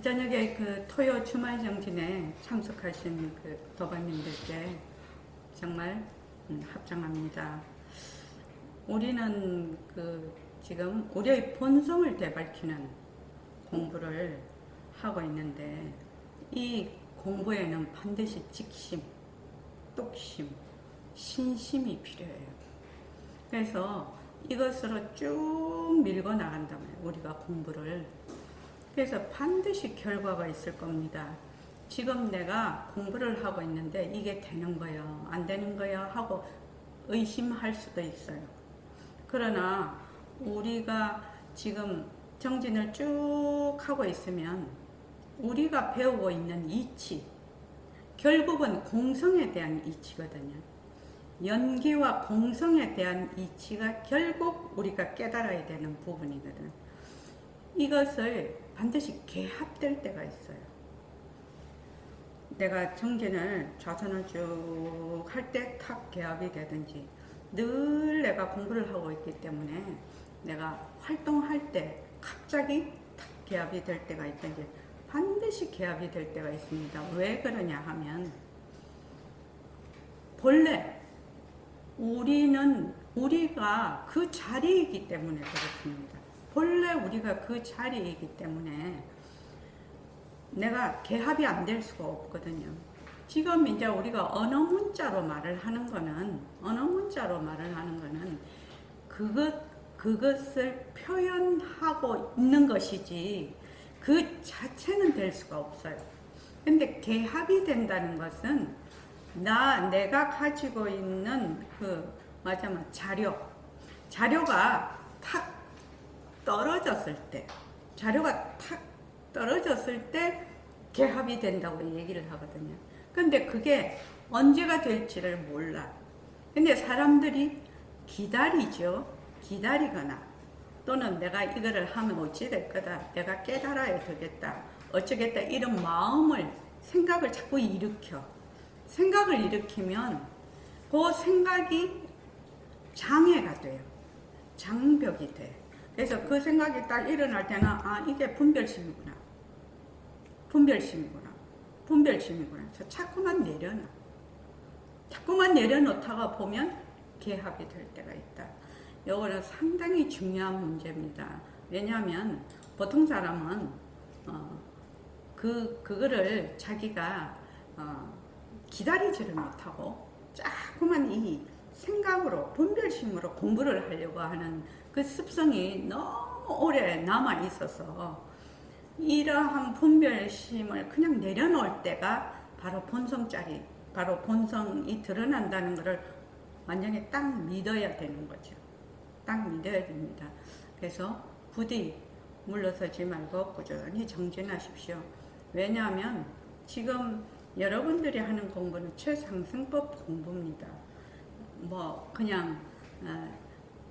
저녁에 그 토요 주말 정진에 참석하신 그 도반님들께 정말 합장합니다. 우리는 그 지금 우리의 본성을 되밝히는 공부를 하고 있는데 이 공부에는 반드시 직심, 똑심, 신심이 필요해요. 그래서 이것으로 쭉 밀고 나간다면 우리가 공부를 그래서 반드시 결과가 있을 겁니다. 지금 내가 공부를 하고 있는데 이게 되는 거예요, 안 되는 거예요 하고 의심할 수도 있어요. 그러나 우리가 지금 정진을 쭉 하고 있으면 우리가 배우고 있는 이치, 결국은 공성에 대한 이치거든요. 연기와 공성에 대한 이치가 결국 우리가 깨달아야 되는 부분이거든. 이것을 반드시 개합될 때가 있어요. 내가 정진을 좌선을 쭉 할 때 탁 개합이 되든지 늘 내가 공부를 하고 있기 때문에 내가 활동할 때 갑자기 탁 개합이 될 때가 있든지 반드시 개합이 될 때가 있습니다. 왜 그러냐 하면 본래 우리가 그 자리이기 때문에 그렇습니다. 본래 우리가 그 자리이기 때문에 내가 개합이 안 될 수가 없거든요. 지금 이제 우리가 언어 문자로 말을 하는 거는 그것을 표현하고 있는 것이지 그 자체는 될 수가 없어요. 근데 개합이 된다는 것은 내가 가지고 있는 자료가 탁 떨어졌을 때 개합이 된다고 얘기를 하거든요. 근데 그게 언제가 될지를 몰라. 근데 사람들이 기다리거나 또는 내가 이거를 하면 어찌 될 거다, 내가 깨달아야 되겠다, 어쩌겠다 이런 생각을 자꾸 생각을 일으키면 그 생각이 장애가 돼요. 장벽이 돼. 그래서 그 생각이 딱 일어날 때는 이게 분별심이구나. 그래서 자꾸만 내려놓다가 보면 개합이 될 때가 있다. 이거는 상당히 중요한 문제입니다. 왜냐하면 보통 사람은 그거를 자기가 기다리지를 못하고 자꾸만 이 생각으로 분별심으로 공부를 하려고 하는 그 습성이 너무 오래 남아 있어서 이러한 분별심을 그냥 내려놓을 때가 바로 본성이 드러난다는 것을 완전히 딱 믿어야 되는 거죠. 딱 믿어야 됩니다. 그래서 부디 물러서지 말고 꾸준히 정진하십시오. 왜냐하면 지금 여러분들이 하는 공부는 최상승법 공부입니다. 그냥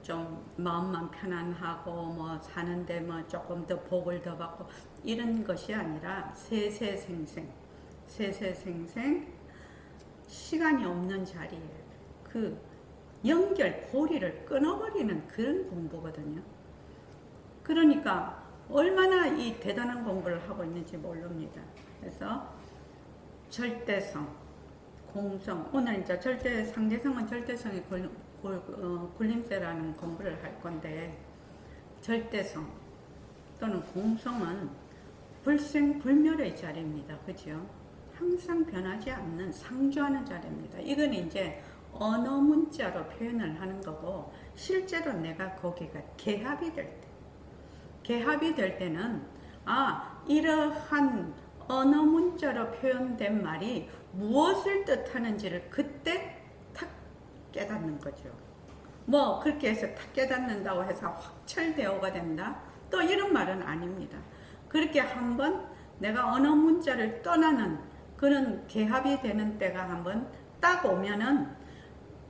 좀 마음만 편안하고 사는데 조금 더 복을 더 받고 이런 것이 아니라 세세생생 시간이 없는 자리에 그 고리를 끊어버리는 그런 공부거든요. 그러니까 얼마나 이 대단한 공부를 하고 있는지 모릅니다. 그래서 절대성, 공성, 오늘 이제 상대성은 절대성의 굴림세라는 공부를 할 건데, 절대성 또는 공성은 불생불멸의 자리입니다. 그죠? 항상 변하지 않는 상주하는 자리입니다. 이건 이제 언어 문자로 표현을 하는 거고, 실제로 내가 거기가 개합이 될 때는 이러한 언어 문자로 표현된 말이 무엇을 뜻하는지를 그때 탁 깨닫는 거죠. 그렇게 해서 탁 깨닫는다고 해서 확철대오가 된다? 또 이런 말은 아닙니다. 그렇게 한번 내가 언어 문자를 떠나는 그런 개합이 되는 때가 한번 딱 오면은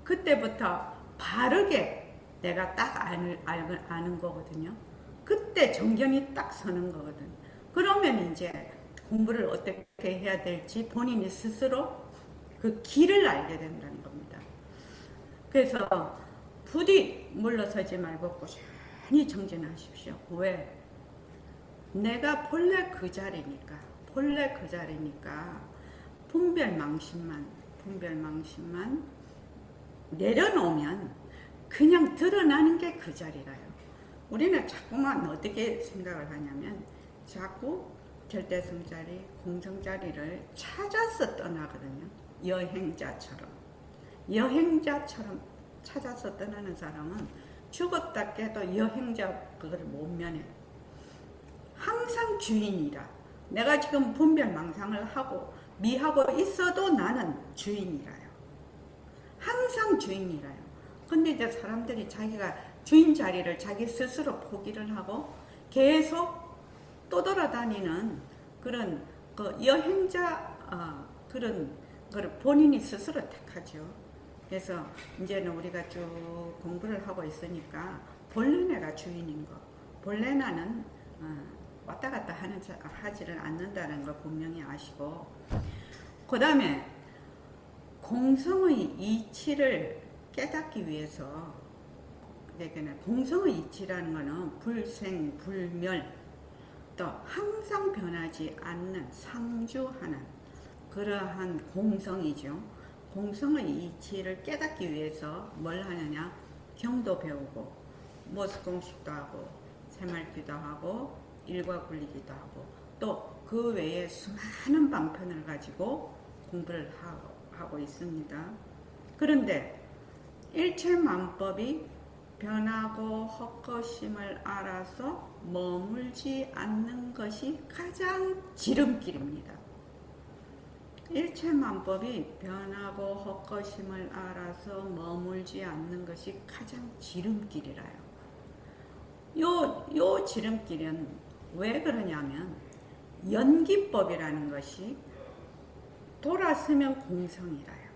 그때부터 바르게 내가 딱 아는 거거든요. 그때 정견이 딱 서는 거거든. 그러면 이제 공부를 어떻게 해야 될지 본인이 스스로 그 길을 알게 된다는 겁니다. 그래서 부디 물러서지 말고 꾸준히 정진하십시오. 왜? 내가 본래 그 자리니까, 분별망심만 내려놓으면 그냥 드러나는 게 그 자리라요. 우리는 자꾸만 어떻게 생각을 하냐면 자꾸 절대성 자리, 공성 자리를 찾아서 떠나거든요. 여행자처럼 찾아서 떠나는 사람은 죽었다 깨도 여행자 그걸 못 면해. 항상 주인이라. 내가 지금 분별망상을 하고 미하고 있어도 나는 주인이라요. 항상 주인이라요. 근데 이제 사람들이 자기가 주인 자리를 자기 스스로 포기를 하고 계속 떠돌아다니는 그런 그 여행자 그런 걸 본인이 스스로 택하죠. 그래서 이제는 우리가 쭉 공부를 하고 있으니까 본래 내가 주인인 거, 본래 나는 왔다 갔다 하지를 않는다는 걸 분명히 아시고, 그 다음에 공성의 이치를 깨닫기 위해서, 공성의 이치라는 것은 불생, 불멸, 또 항상 변하지 않는 상주하는 그러한 공성이죠. 공성의 이치를 깨닫기 위해서 뭘 하느냐? 경도 배우고, 모습공식도 하고, 새말기도 하고, 일과 굴리기도 하고, 또 그 외에 수많은 방편을 가지고 공부를 하고 있습니다. 그런데 일체만법이 변하고 헛것임을 알아서 머물지 않는 것이 가장 지름길입니다. 일체만법이 변하고 헛것임을 알아서 머물지 않는 것이 가장 지름길이라요. 요 지름길은 왜 그러냐면 연기법이라는 것이 돌아서면 공성이라요.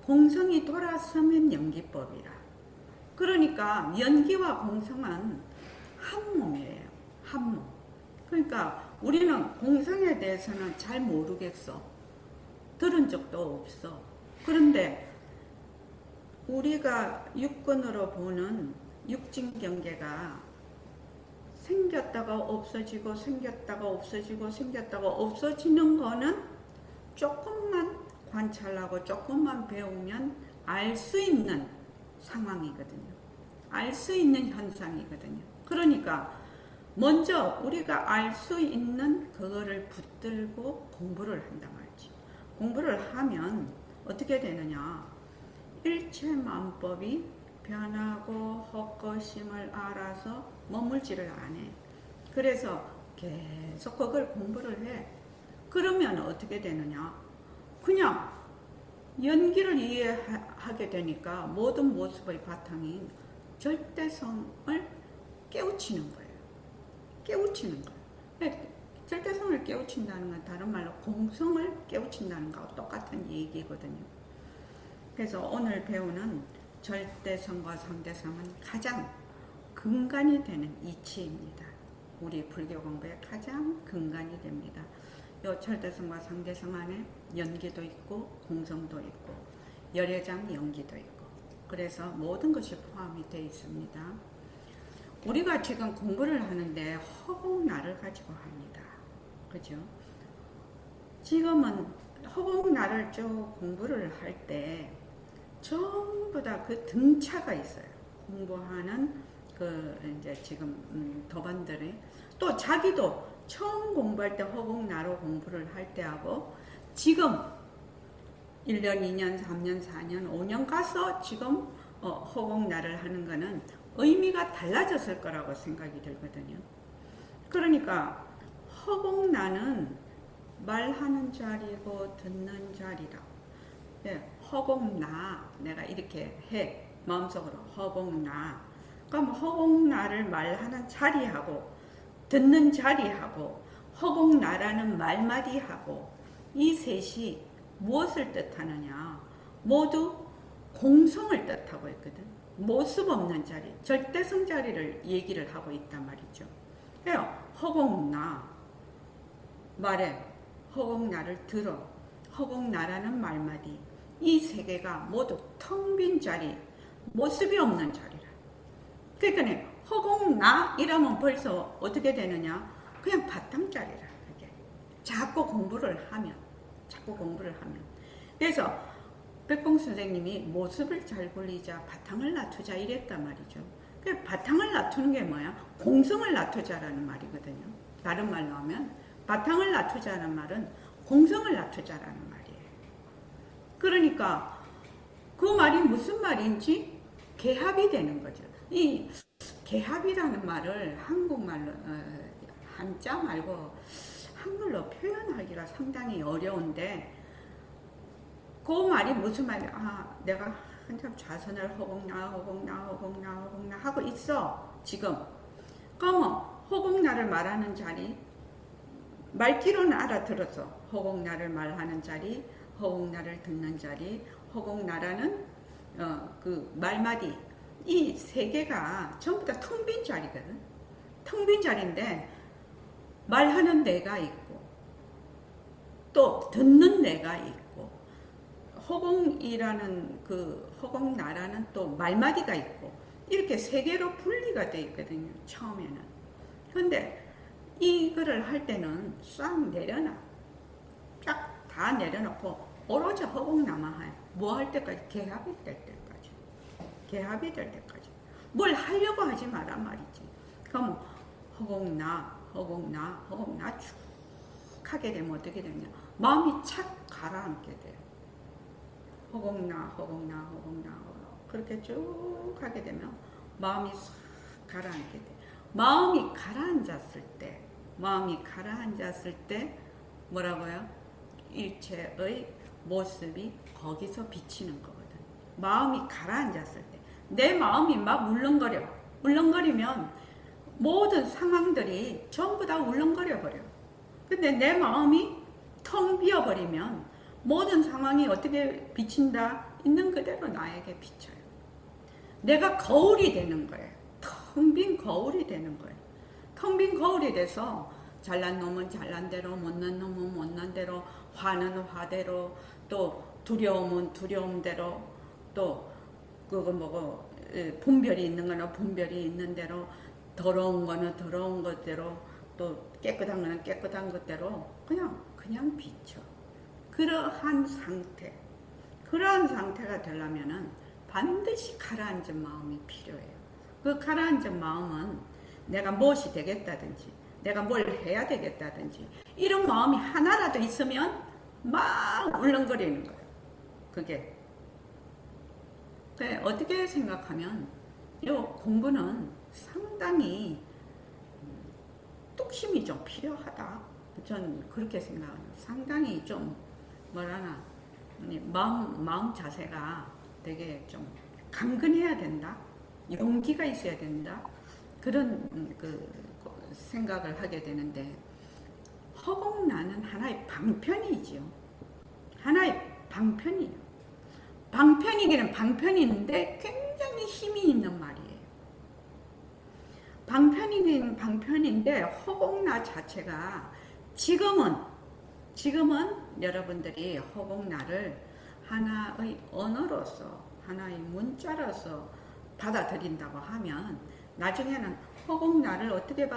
공성이 돌아서면 연기법이라. 그러니까 연기와 공성은 한 몸이에요. 한 몸. 그러니까 우리는 공성에 대해서는 잘 모르겠어. 들은 적도 없어. 그런데 우리가 육근으로 보는 육진경계가 생겼다가 없어지고 생겼다가 없어지고 생겼다가 없어지는 거는 조금만 관찰하고 조금만 배우면 알 수 있는 상황이거든요. 알 수 있는 현상이거든요. 그러니까 먼저 우리가 알 수 있는 그거를 붙들고 공부를 한단 말이지. 공부를 하면 어떻게 되느냐? 일체만법이 변하고 헛것임을 알아서 머물지를 않아. 그래서 계속 그걸 공부를 해. 그러면 어떻게 되느냐? 그냥 연기를 이해하게 되니까 모든 모습의 바탕인 절대성을 깨우치는 거예요. 깨우치는 거예요. 절대성을 깨우친다는 건 다른 말로 공성을 깨우친다는 거하고 똑같은 얘기거든요. 그래서 오늘 배우는 절대성과 상대성은 가장 근간이 되는 이치입니다. 우리 불교 공부의 가장 근간이 됩니다. 이 절대성과 상대성 안에 연기도 있고 공성도 있고 열애장 연기도 있고, 그래서 모든 것이 포함이 되어 있습니다. 우리가 지금 공부를 하는데 허공나를 가지고 합니다. 그죠? 지금은 허공나를 쭉 공부를 할 때 전부 다 그 등차가 있어요. 공부하는 그 이제 지금 도반들이 또 자기도 처음 공부할 때 허공나로 공부를 할 때하고 지금 1년, 2년, 3년, 4년, 5년 가서 지금 허공나를 하는 거는 의미가 달라졌을 거라고 생각이 들거든요. 그러니까 허공나는 말하는 자리고 듣는 자리다. 네, 허공나 내가 이렇게 해 마음속으로 허공나. 그럼 허공나를 말하는 자리하고 듣는 자리하고 허공나라는 말마디하고 이 셋이 무엇을 뜻하느냐? 모두 공성을 뜻하고 있거든. 모습 없는 자리, 절대성 자리를 얘기를 하고 있단 말이죠. 그래요. 허공나 말에 허공나를 들어 허공나라는 말마디, 이 세 개가 모두 텅 빈 자리, 모습이 없는 자리라. 그러니까 허공나 이러면 벌써 어떻게 되느냐? 그냥 바탕짜리라. 그게 자꾸 공부를 하면, 그래서 백봉 선생님이 모습을 잘 굴리자, 바탕을 낮추자 이랬단 말이죠. 그 바탕을 낮추는 게 뭐야? 공성을 낮추자라는 말이거든요. 다른 말로 하면 바탕을 낮추자는 말은 공성을 낮추자라는 말이에요. 그러니까 그 말이 무슨 말인지 개합이 되는 거죠. 이 개합이라는 말을 한국말로 한자 말고 한글로 표현하기가 상당히 어려운데, 그 말이 무슨 말이야? 아, 내가 한참 좌선을 허공나 하고 있어 지금. 그러면 허공나를 말하는 자리, 말귀로는 알아들어서 허공나를 말하는 자리, 허공나를 듣는 자리, 허공나라는 그 말마디, 이 세 개가 전부 다 텅 빈 자리거든. 텅 빈 자리인데 말하는 내가 있고 또 듣는 내가 있고, 허공이라는 그 허공나라는 또 말마디가 있고, 이렇게 세 개로 분리가 돼 있거든요, 처음에는. 근데 이거를 할 때는 싹 내려놔. 쫙 다 내려놓고 오로지 허공나만 해. 뭐 할 때까지? 개합이 될 때까지. 개합이 될 때까지. 뭘 하려고 하지 마란 말이지. 그럼 허공나 쭉 하게 되면 어떻게 되냐? 마음이 착 가라앉게 돼요. 허공나 그렇게 쭉 하게 되면 마음이 싹 가라앉게 돼. 마음이 가라앉았을 때 뭐라고요? 일체의 모습이 거기서 비치는 거거든. 마음이 가라앉았을 때, 내 마음이 막 울렁거리면 모든 상황들이 전부 다 울렁거려 버려. 근데 내 마음이 텅 비어버리면 모든 상황이 어떻게 비친다? 있는 그대로 나에게 비쳐요. 내가 거울이 되는 거예요. 텅 빈 거울이 되는 거예요. 텅 빈 거울이 돼서 잘난 놈은 잘난 대로, 못난 놈은 못난 대로, 화는 화대로, 또 두려움은 두려움대로, 또 그거 뭐고 분별이 있는 거는 분별이 있는 대로, 더러운 거는 더러운 것대로, 또 깨끗한 거는 깨끗한 것대로 그냥 비쳐. 그러한 상태가 되려면은 반드시 가라앉은 마음이 필요해요. 그 가라앉은 마음은 내가 무엇이 되겠다든지, 내가 뭘 해야 되겠다든지, 이런 마음이 하나라도 있으면 막 울렁거리는 거예요. 그게 어떻게 생각하면 이 공부는 상당히 뚝심이 좀 필요하다. 전 그렇게 생각해요. 상당히 좀 뭐라나 마음 자세가 되게 좀 강건해야 된다. 용기가 있어야 된다. 그런 그 생각을 하게 되는데, 허공나는 하나의 방편이지요. 하나의 방편이에요. 방편이기는 방편인데 굉장히 힘이 있는 말이에요. 방편이긴 방편인데 허공나 자체가 지금은 여러분들이 허공나를 하나의 언어로서, 하나의 문자로서 받아들인다고 하면 나중에는 허공나를 어떻게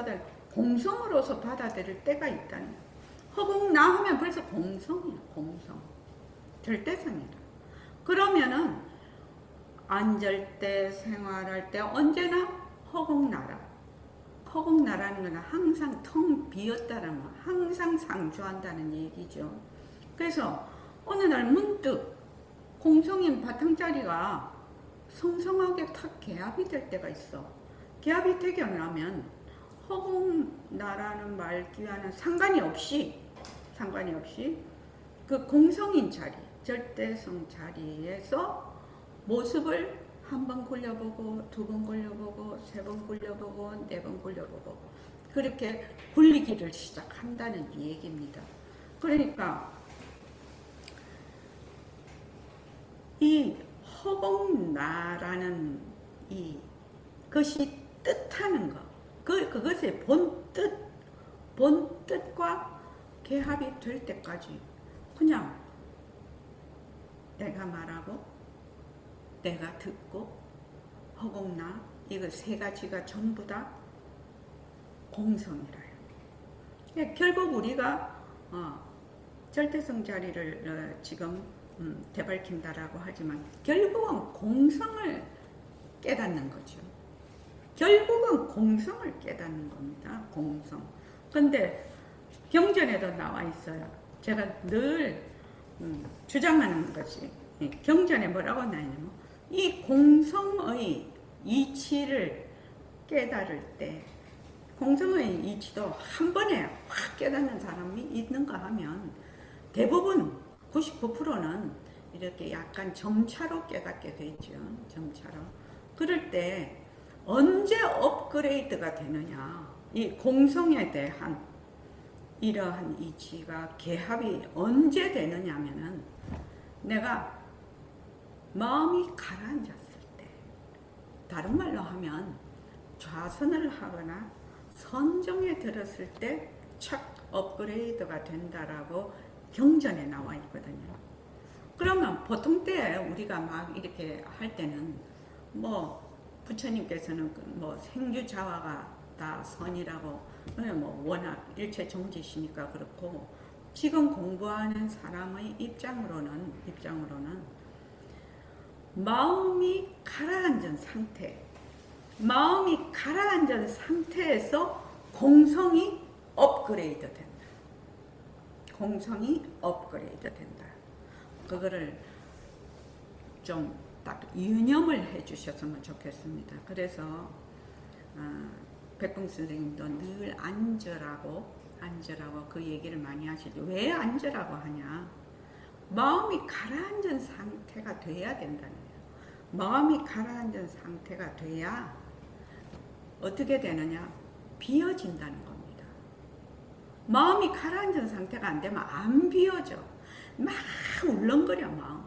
공성으로서 받아들일 때가 있다는 거예요. 허공나 하면 벌써 공성이야. 공성. 절대성이다. 그러면은 앉을 때, 생활할 때 언제나 허공나라. 허공나라는 건 항상 텅 비었다는 말, 항상 상주한다는 얘기죠. 그래서 어느 날 문득 공성인 바탕자리가 성성하게 탁 개합이 될 때가 있어. 개합이 되게 나면 허공나라는 말귀와는 상관이 없이 그 공성인 자리, 절대성 자리에서 모습을 한 번 굴려보고, 두 번 굴려보고, 세 번 굴려보고, 네 번 굴려보고, 그렇게 굴리기를 시작한다는 얘기입니다. 그러니까 이 허공나라는 이 것이 뜻하는 것, 그것의 본뜻과 개합이 될 때까지 그냥 내가 말하고 내가 듣고 허공나, 이거 세 가지가 전부 다 공성이라요. 예, 결국 우리가 절대성 자리를 지금 되밟힌다라고 하지만 결국은 공성을 깨닫는 거죠. 결국은 공성을 깨닫는 겁니다. 공성. 근데 경전에도 나와 있어요. 제가 늘 주장하는 것이 경전에 뭐라고 나냐면 이 공성의 이치를 깨달을 때 공성의 이치도 한 번에 확 깨닫는 사람이 있는가 하면 대부분 99%는 이렇게 약간 점차로 깨닫게 되죠. 점차로. 그럴 때 언제 업그레이드가 되느냐. 이 공성에 대한 이러한 이치가 개합이 언제 되느냐면은 내가 마음이 가라앉았을 때, 다른 말로 하면 좌선을 하거나 선정에 들었을 때 착 업그레이드가 된다라고 경전에 나와 있거든요. 그러면 보통 때 우리가 막 이렇게 할 때는 뭐 부처님께서는 뭐 생주자화가 다 선이라고 뭐 워낙 일체 정지시니까 그렇고 지금 공부하는 사람의 입장으로는 마음이 가라앉은 상태에서 공성이 업그레이드 된다. 공성이 업그레이드 된다. 그거를 좀 딱 유념을 해 주셨으면 좋겠습니다. 그래서 백봉 선생님도 늘 앉으라고 그 얘기를 많이 하시죠. 왜 앉으라고 하냐? 마음이 가라앉은 상태가 돼야 된다는 거예요. 마음이 가라앉은 상태가 돼야 어떻게 되느냐? 비어진다는 겁니다. 마음이 가라앉은 상태가 안 되면 안 비어져. 막 울렁거려 마음이.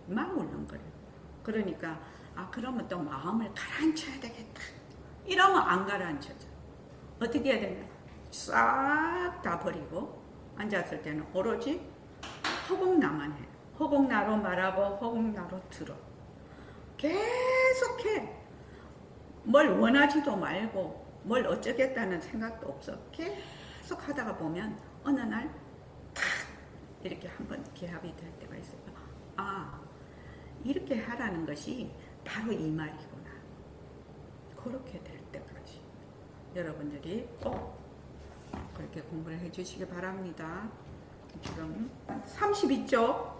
막 울렁거려. 그러니까 그러면 또 마음을 가라앉혀야 되겠다. 이러면 안 가라앉혀져. 어떻게 해야 되냐? 싹 다 버리고 앉았을 때는 오로지 허공나만 해. 허공나로 말하고 허공나로 들어. 계속해. 뭘 원하지도 말고 뭘 어쩌겠다는 생각도 없어. 계속 하다가 보면 어느 날 탁 이렇게 한번 개합이 될 때가 있어요. 이렇게 하라는 것이 바로 이 말이구나. 그렇게 될 때까지 여러분들이 꼭 그렇게 공부를 해주시기 바랍니다. 지금 32쪽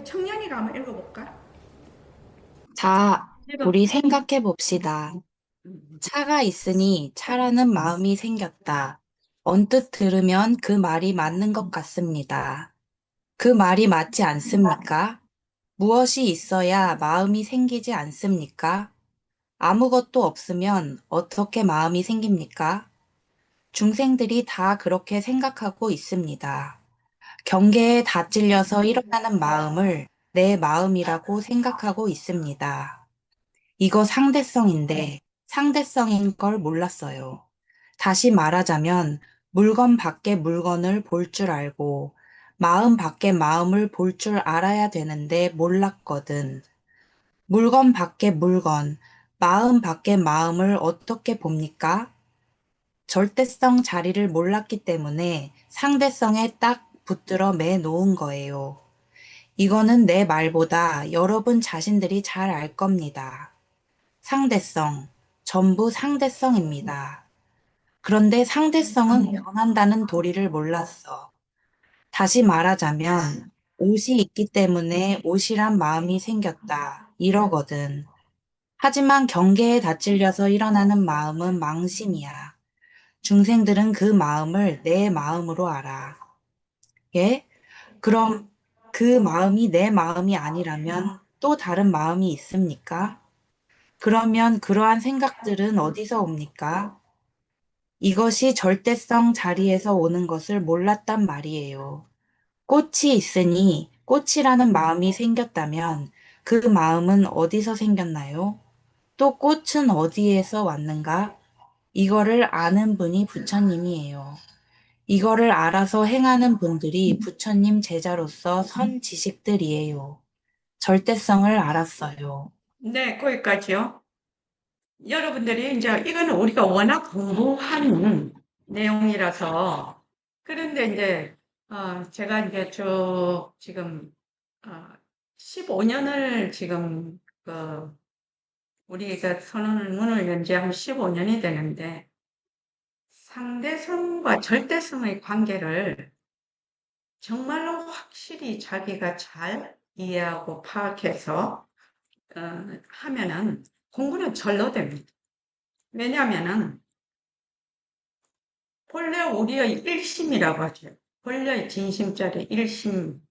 청년이가 한번 읽어볼까? 자, 우리 생각해 봅시다. 차가 있으니 차라는 마음이 생겼다. 언뜻 들으면 그 말이 맞는 것 같습니다. 그 말이 맞지 않습니까? 무엇이 있어야 마음이 생기지 않습니까? 아무것도 없으면 어떻게 마음이 생깁니까? 중생들이 다 그렇게 생각하고 있습니다. 경계에 다 찔려서 일어나는 마음을 내 마음이라고 생각하고 있습니다. 이거 상대성인데 상대성인 걸 몰랐어요. 다시 말하자면 물건 밖에 물건을 볼 줄 알고 마음 밖에 마음을 볼 줄 알아야 되는데 몰랐거든. 물건 밖에 물건, 마음 밖에 마음을 어떻게 봅니까? 절대성 자리를 몰랐기 때문에 상대성에 딱 붙들어 매 놓은 거예요. 이거는 내 말보다 여러분 자신들이 잘 알 겁니다. 상대성, 전부 상대성입니다. 그런데 상대성은 변한다는 도리를 몰랐어. 다시 말하자면 옷이 있기 때문에 옷이란 마음이 생겼다. 이러거든. 하지만 경계에 다 찔려서 일어나는 마음은 망심이야. 중생들은 그 마음을 내 마음으로 알아. 예? 그럼 그 마음이 내 마음이 아니라면 또 다른 마음이 있습니까? 그러면 그러한 생각들은 어디서 옵니까? 이것이 절대성 자리에서 오는 것을 몰랐단 말이에요. 꽃이 있으니 꽃이라는 마음이 생겼다면 그 마음은 어디서 생겼나요? 또 꽃은 어디에서 왔는가? 이거를 아는 분이 부처님이에요. 이거를 알아서 행하는 분들이 부처님 제자로서 선 지식들이에요. 절대성을 알았어요. 네, 거기까지요. 여러분들이 이제 이거는 우리가 워낙 공부한 내용이라서 그런데 이제 제가 이제 쭉 지금 어, 15년을 지금 우리가 선언을 문을 연지 한 15년이 되는데 상대성과 절대성의 관계를 정말로 확실히 자기가 잘 이해하고 파악해서 하면은 공부는 절로 됩니다. 왜냐하면은 본래 우리의 일심이라고 하죠. 본래 진심자리 일심,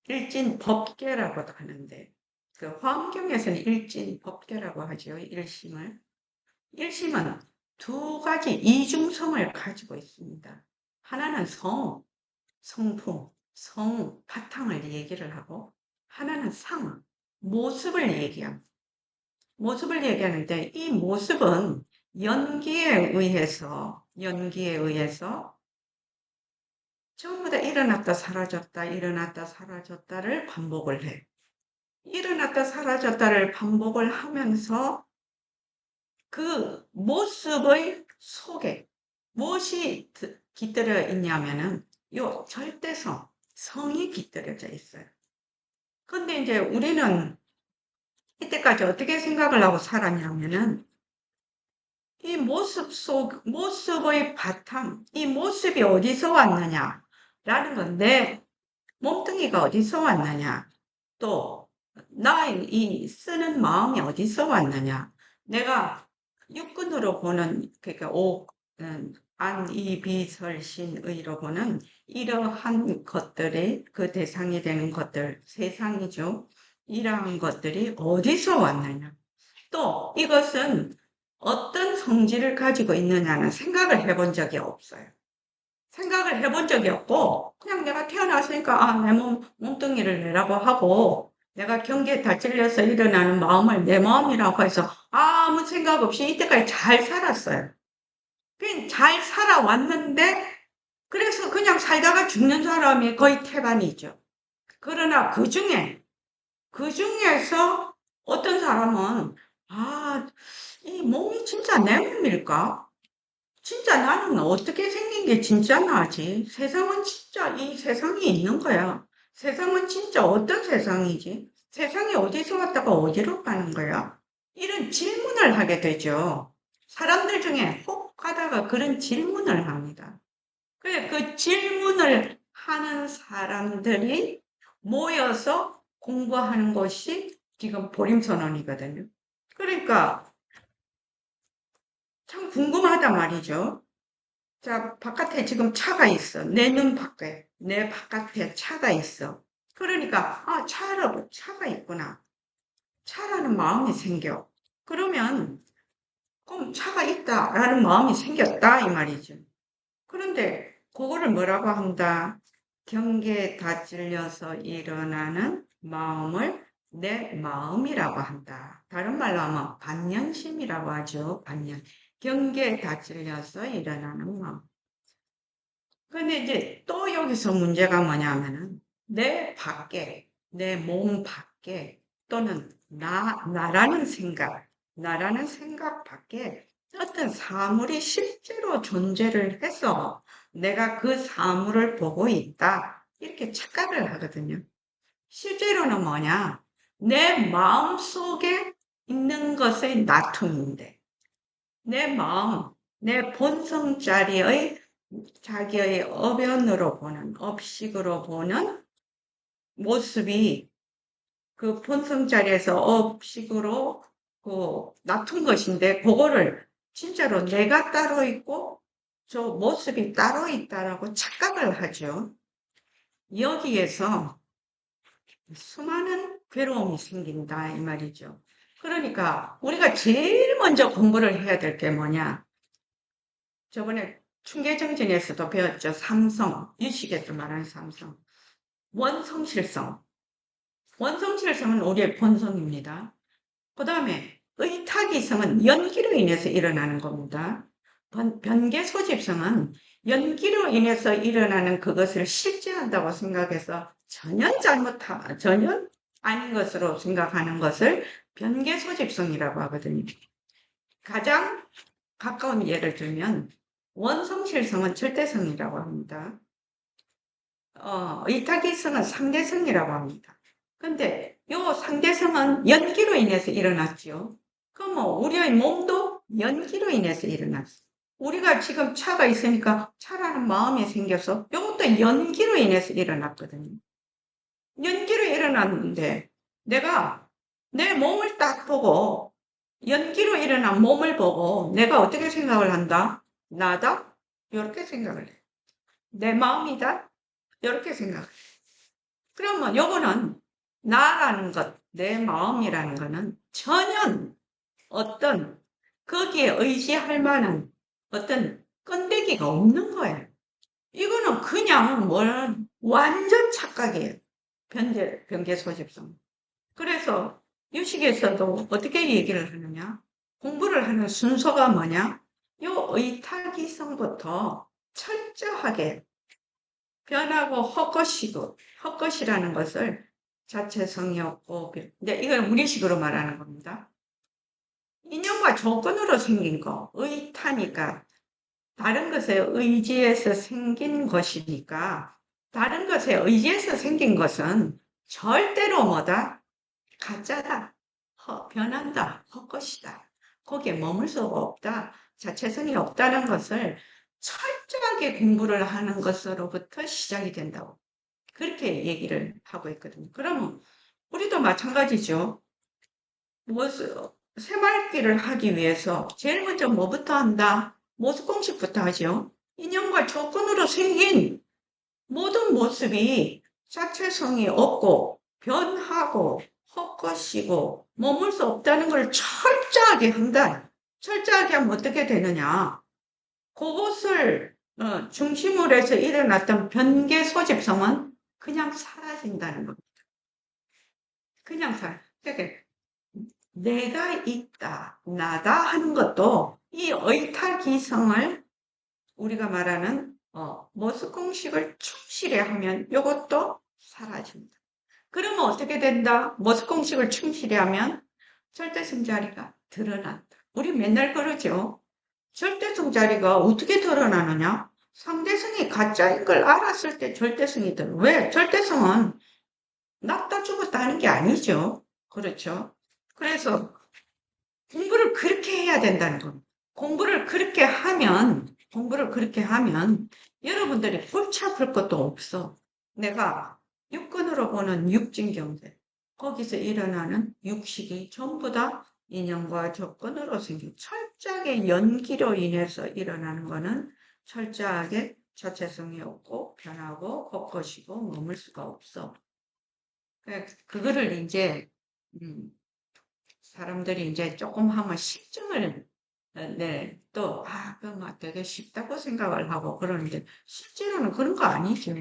일진법계라고도 하는데 그 화엄경에서는 일진법계라고 하죠. 일심을. 일심은 두 가지 이중성을 가지고 있습니다. 하나는 성품, 바탕을 얘기를 하고 하나는 모습을 얘기합니다. 모습을 얘기하는데 이 모습은 연기에 의해서 전부 다 일어났다 사라졌다 일어났다 사라졌다를 반복을 해. 일어났다 사라졌다를 반복을 하면서 그 모습의 속에 무엇이 깃들여 있냐면은 요 절대성, 성이 깃들여져 있어요. 근데 이제 우리는 이때까지 어떻게 생각을 하고 살았냐면은 이 모습의 바탕, 이 모습이 어디서 왔느냐라는 건데 몸뚱이가 어디서 왔느냐, 또 나의 이 쓰는 마음이 어디서 왔느냐, 내가 육근으로 보는 그러니까 안, 이, 비, 설, 신, 의로 보는 이러한 것들이 그 대상이 되는 것들, 세상이죠. 이러한 것들이 어디서 왔느냐. 또 이것은 어떤 성질을 가지고 있느냐는 생각을 해본 적이 없어요. 생각을 해본 적이 없고 그냥 내가 태어났으니까 내 몸뚱이를 내라고 하고 내가 경계에 다 찔려서 일어나는 마음을 내 마음이라고 해서 아무 생각 없이 이때까지 잘 살았어요. 그냥 잘 살아왔는데 그래서 그냥 살다가 죽는 사람이 거의 태반이죠. 그러나 그 중에서 어떤 사람은 이 몸이 진짜 내 몸일까? 진짜 나는 어떻게 생긴 게 진짜 나지? 세상은 진짜 이 세상이 있는 거야. 세상은 진짜 어떤 세상이지? 세상이 어디서 왔다가 어디로 가는 거야? 이런 질문을 하게 되죠. 사람들 중에 혹 하다가 그런 질문을 합니다. 그래, 그 질문을 하는 사람들이 모여서 공부하는 것이 지금 보림선언이거든요. 그러니까 참 궁금하단 말이죠. 자, 바깥에 지금 차가 있어. 내 눈 밖에, 내 바깥에 차가 있어. 그러니까, 차가 있구나. 차라는 마음이 생겨. 그러면, 그럼 차가 있다라는 마음이 생겼다, 이 말이죠. 그런데, 그거를 뭐라고 한다? 경계에 다 찔려서 일어나는 마음을 내 마음이라고 한다. 다른 말로 하면 반연심이라고 하죠. 경계에 다 찔려서 일어나는 마음. 근데 이제 또 여기서 문제가 뭐냐면은 내 몸 밖에 또는 나라는 생각 밖에 어떤 사물이 실제로 존재를 해서 내가 그 사물을 보고 있다. 이렇게 착각을 하거든요. 실제로는 뭐냐? 내 마음 속에 있는 것의 나툼인데, 내 본성자리의 자기의 업식으로 보는 모습이 그 본성자리에서 업식으로 놔둔 것인데, 그거를 진짜로 내가 따로 있고, 저 모습이 따로 있다라고 착각을 하죠. 여기에서 수많은 괴로움이 생긴다, 이 말이죠. 그러니까, 우리가 제일 먼저 공부를 해야 될 게 뭐냐? 저번에 충계정진에서도 배웠죠. 유식에서 말하는 삼성. 원성실성. 원성실성은 우리의 본성입니다. 그 다음에 의탁이성은 연기로 인해서 일어나는 겁니다. 변계소집성은 연기로 인해서 일어나는 그것을 실제한다고 생각해서 전혀 아닌 것으로 생각하는 것을 변계소집성이라고 하거든요. 가장 가까운 예를 들면 원성실성은 절대성이라고 합니다. 의타기성은 상대성이라고 합니다. 근데 요 상대성은 연기로 인해서 일어났죠. 그럼 뭐 우리의 몸도 연기로 인해서 일어났어. 우리가 지금 차가 있으니까 차라는 마음이 생겨서 이것도 연기로 인해서 일어났거든요. 연기로 일어났는데 내가 내 몸을 딱 보고 연기로 일어난 몸을 보고 내가 어떻게 생각을 한다? 나다? 이렇게 생각을 해. 내 마음이다? 이렇게 생각을 해. 그러면 요거는 나라는 것, 내 마음이라는 거는 전혀 어떤 거기에 의지할 만한 어떤 끈데기가 없는 거예요. 이거는 그냥 완전 착각이에요. 변계 소집성. 그래서 유식에서도 어떻게 얘기를 하느냐? 공부를 하는 순서가 뭐냐? 요 의탈기성부터 철저하게 변하고 헛것이라는 것을 자체성이 없고, 근데 이건 우리식으로 말하는 겁니다. 인연과 조건으로 생긴 거, 의타니까 다른 것에 의지해서 생긴 것이니까 다른 것에 의지해서 생긴 것은 절대로 뭐다? 가짜다. 변한다. 헛것이다. 거기에 머물 수가 없다. 자체성이 없다는 것을 철저하게 공부를 하는 것으로부터 시작이 된다고. 그렇게 얘기를 하고 있거든요. 그러면 우리도 마찬가지죠. 무엇을, 새말기를 하기 위해서 제일 먼저 뭐부터 한다? 모습 공식부터 하죠. 인연과 조건으로 생긴 모든 모습이 자체성이 없고 변하고 헛것이고 머물 수 없다는 걸 철저하게 한다. 철저하게 하면 어떻게 되느냐. 그것을 중심으로 해서 일어났던 변계 소집성은 그냥 사라진다는 겁니다. 그냥 그러니까 내가 있다, 나다 하는 것도 이 의탈기성을 우리가 말하는 모습 공식을 충실히 하면 이것도 사라집니다. 그러면 어떻게 된다? 모습 공식을 충실히 하면 절대성 자리가 드러난다. 우리 맨날 그러죠. 절대성 자리가 어떻게 드러나느냐? 상대성이 가짜인 걸 알았을 때 절대성이 드러나. 왜? 절대성은 낫다 죽었다 하는 게 아니죠. 그렇죠? 그래서 공부를 그렇게 해야 된다는 겁니다. 공부를 그렇게 하면 여러분들이 골치 아플 것도 없어. 내가 육근으로 보는 육진경제, 거기서 일어나는 육식이 전부 다 인연과 조건으로 생긴 철저하게 연기로 인해서 일어나는 거는 철저하게 자체성이 없고 변하고 겉것이고 머물 수가 없어. 그거를 이제 사람들이 이제 조금 하면 실증을 네, 또, 그거 되게 쉽다고 생각을 하고 그러는데, 실제로는 그런 거 아니죠.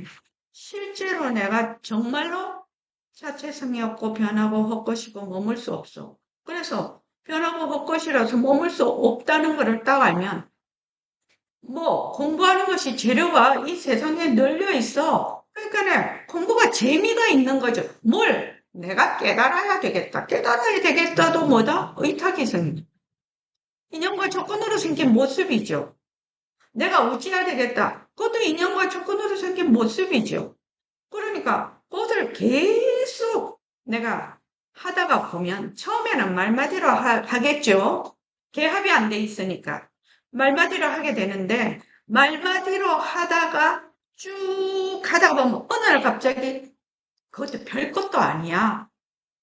실제로 내가 정말로 자체성이 없고 변하고 헛것이고 머물 수 없어. 그래서 변하고 헛것이라서 머물 수 없다는 것을 딱 알면, 공부하는 것이 재료가 이 세상에 널려 있어. 그러니까 공부가 재미가 있는 거죠. 내가 깨달아야 되겠다. 깨달아야 되겠다도 뭐다? 의탁이성. 인연과 조건으로 생긴 모습이죠. 내가 어찌해야 되겠다. 그것도 인연과 조건으로 생긴 모습이죠. 그러니까 그것을 계속 내가 하다가 보면 처음에는 말마디로 하겠죠. 개합이 안 돼 있으니까. 말마디로 하게 되는데 말마디로 하다가 쭉 가다가 보면 어느 날 갑자기 그것도 별것도 아니야.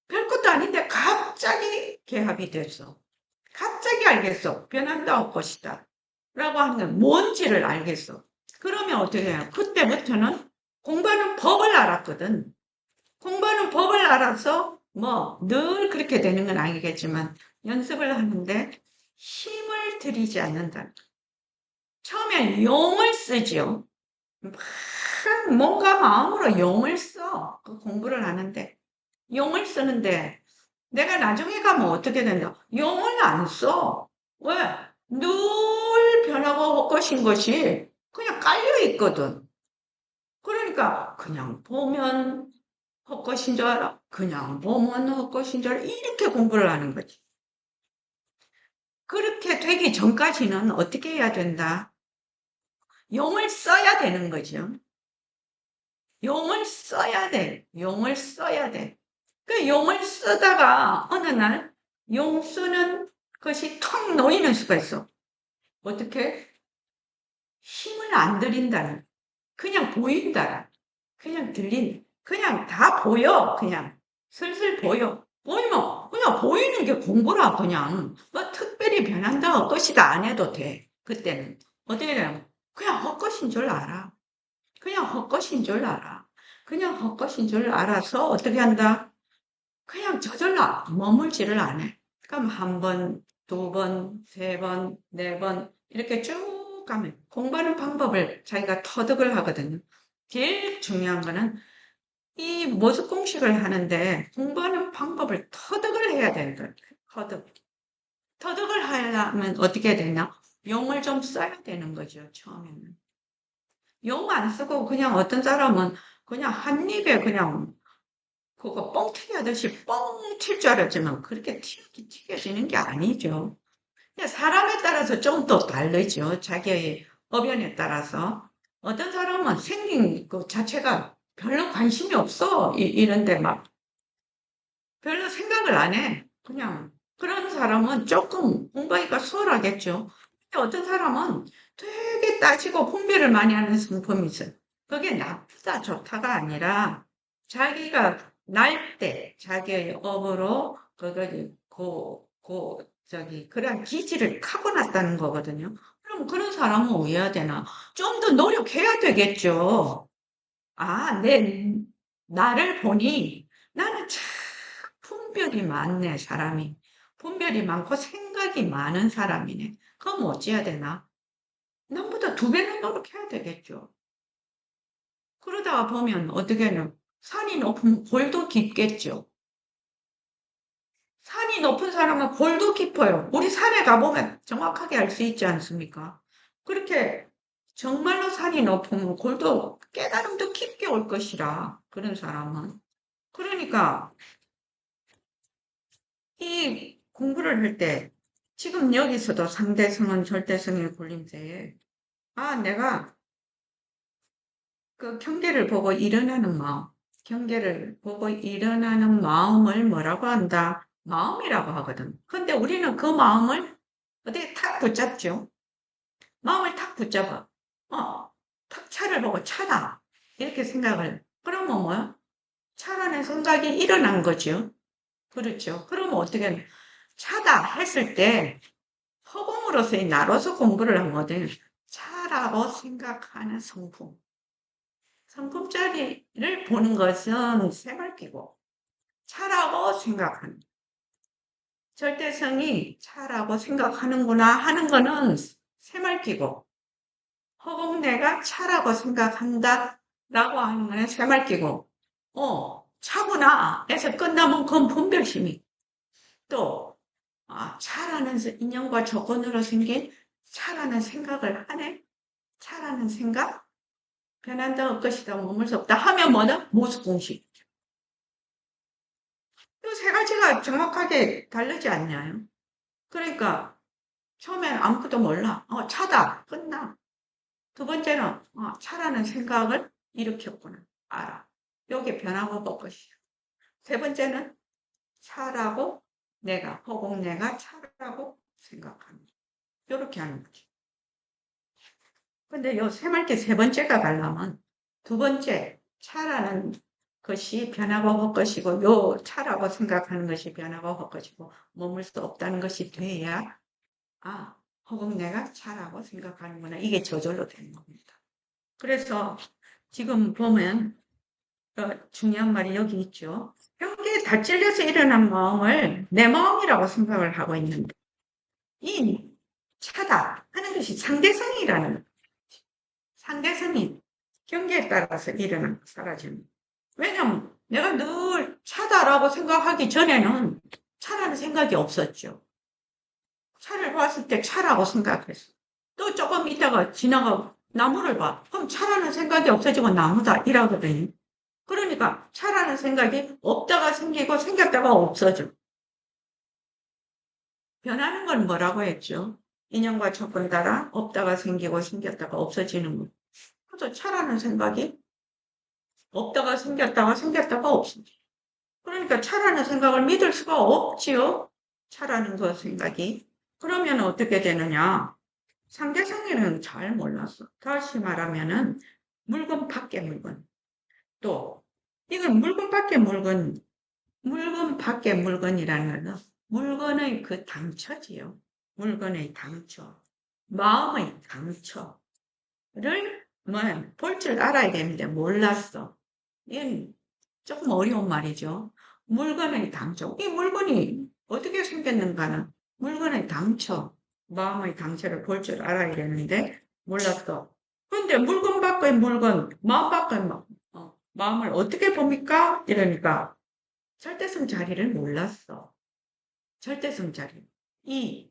별것도 아닌데 갑자기 개합이 됐어. 갑자기 알겠어. 변한다고 것이다. 라고 하는 건 뭔지를 알겠어. 그러면 어떻게 해요? 그때부터는 공부하는 법을 알았거든. 공부하는 법을 알아서 늘 그렇게 되는 건 아니겠지만 연습을 하는데 힘을 들이지 않는다. 처음엔 용을 쓰지요. 뭔가 마음으로 용을 써. 그 공부를 하는데 용을 쓰는데 내가 나중에 가면 어떻게 된다? 용을 안 써. 왜? 늘 변하고 헛것인 것이 그냥 깔려 있거든. 그러니까 그냥 보면 헛것인 줄 알아. 그냥 보면 헛것인 줄 알아. 이렇게 공부를 하는 거지. 그렇게 되기 전까지는 어떻게 해야 된다? 용을 써야 되는 거죠. 용을 써야 돼. 용을 써야 돼. 그 용을 쓰다가 어느 날 용 쓰는 것이 턱 놓이는 수가 있어. 어떻게? 힘을 안 들인다는. 그냥 보인다. 그냥 그냥 다 보여. 그냥 슬슬 보여. 보이면 그냥 보이는 게 공부라 그냥 뭐 특별히 변한다 헛것이다 안 해도 돼. 그때는 어떻게 되냐면 그냥 헛것인 줄 알아. 그냥 헛것인 줄 알아. 그냥 헛것인 줄 알아서 어떻게 한다? 그냥 저절로 머물지를 않아. 그럼 한 번, 두 번, 세 번, 네 번 이렇게 쭉 가면 공부하는 방법을 자기가 터득을 하거든요. 제일 중요한 거는 이 모습 공식을 하는데 공부하는 방법을 터득을 해야 되는 거예요. 터득. 터득을 하려면 어떻게 되냐? 용을 좀 써야 되는 거죠, 처음에는. 용 안 쓰고 그냥 어떤 사람은 그냥 한 입에 그냥 그거 뻥 튀기듯이 뻥 튈 줄 알았지만 그렇게 튀겨지는 게 아니죠. 그냥 사람에 따라서 좀 더 다르죠. 자기의 의견에 따라서. 어떤 사람은 생긴 그 자체가 별로 관심이 없어. 이런데 막 별로 생각을 안 해. 그냥 그런 사람은 조금 공부하기가 수월하겠죠. 근데 어떤 사람은 되게 따지고 분별을 많이 하는 성품이 있어요. 그게 나쁘다 좋다가 아니라 자기가 날 때 자기의 업으로 그런 기질을 타고났다는 거거든요. 그럼 그런 사람은 왜 해야 되나? 좀 더 노력해야 되겠죠. 아, 나를 보니 나는 참 분별이 많네, 사람이. 분별이 많고 생각이 많은 사람이네. 그럼 어찌해야 되나? 남보다 두 배는 노력해야 되겠죠. 그러다가 보면 어떻게는 산이 높으면 골도 깊겠죠. 산이 높은 사람은 골도 깊어요. 우리 산에 가보면 정확하게 알 수 있지 않습니까? 그렇게 정말로 산이 높으면 골도 깨달음도 깊게 올 것이라, 그런 사람은. 그러니까 이 공부를 할 때 지금 여기서도 상대성은 절대성의 굴림체에 내가 그 경계를 보고 일어나는 마음, 경계를 보고 일어나는 마음을 뭐라고 한다? 마음이라고 하거든. 근데 우리는 그 마음을 어떻게 탁 붙잡죠? 마음을 탁 붙잡아. 탁 차를 보고 차다. 이렇게 생각을. 그러면 뭐야? 차라는 생각이 일어난 거죠. 그렇죠. 그러면 어떻게 차다 했을 때 허공으로서의 나로서 공부를 하거든. 차라고 생각하는 성품. 성품짜리를 보는 것은 새말기고 차라고 생각하는. 절대성이 차라고 생각하는구나 하는 거는 새말기고 허공내가 차라고 생각한다 라고 하는 거는 새말기고 차구나 해서 끝나면 그건 분별심이 또 차라는 인연과 조건으로 생긴 차라는 생각을 하네. 차라는 생각, 변한다, 엇것이다, 머물 수 없다 하면 뭐다? 모습공식. 이 세 가지가 정확하게 다르지 않나요? 그러니까 처음엔 아무것도 몰라. 차다. 끝나. 두 번째는 차라는 생각을 일으켰구나. 알아. 여기 변화가 엇것이야. 세 번째는 차라고 혹은 내가 차라고 생각하는. 이렇게 하는 거지. 근데 요 새말게 세 번째가 가려면 두 번째 차라는 것이 변하고 헛것이고 요 차라고 생각하는 것이 변하고 헛것이고 머물 수 없다는 것이 돼야 혹은 내가 차라고 생각하는구나. 이게 저절로 되는 겁니다. 그래서 지금 보면 중요한 말이 여기 있죠. 경계에 다 찔려서 일어난 마음을 내 마음이라고 생각을 하고 있는데 이 차다 하는 것이 상대성이라는 상대성이 경계에 따라서 일어나고 사라지는. 왜냐면 내가 늘 차다라고 생각하기 전에는 차라는 생각이 없었죠. 차를 봤을 때 차라고 생각했어. 또 조금 있다가 지나가고 나무를 봐. 그럼 차라는 생각이 없어지고 나무다 이러거든요. 그러니까 차라는 생각이 없다가 생기고 생겼다가 없어져. 변하는 건 뭐라고 했죠? 인연과 조건 따라 없다가 생기고 생겼다가 없어지는 거. 그래서 차라는 생각이 없다가 생겼다가 생겼다가 없습니다. 그러니까 차라는 생각을 믿을 수가 없지요. 차라는 그 생각이. 그러면 어떻게 되느냐? 상대성에는 잘 몰랐어. 다시 말하면은 물건 밖의 물건. 또 이건 물건 밖의 물건이라는 거는 물건의 그 당처지요. 물건의 당처. 마음의 당처를 뭐 볼 줄 알아야 되는데 몰랐어. 이건 조금 어려운 말이죠. 물건의 당처. 이 물건이 어떻게 생겼는가는 물건의 당처, 마음의 당처를 볼 줄 알아야 되는데 몰랐어. 근데 물건 밖의 물건, 마음 밖의 마음을 어떻게 봅니까? 이러니까 절대성 자리를 몰랐어. 절대성 자리. 이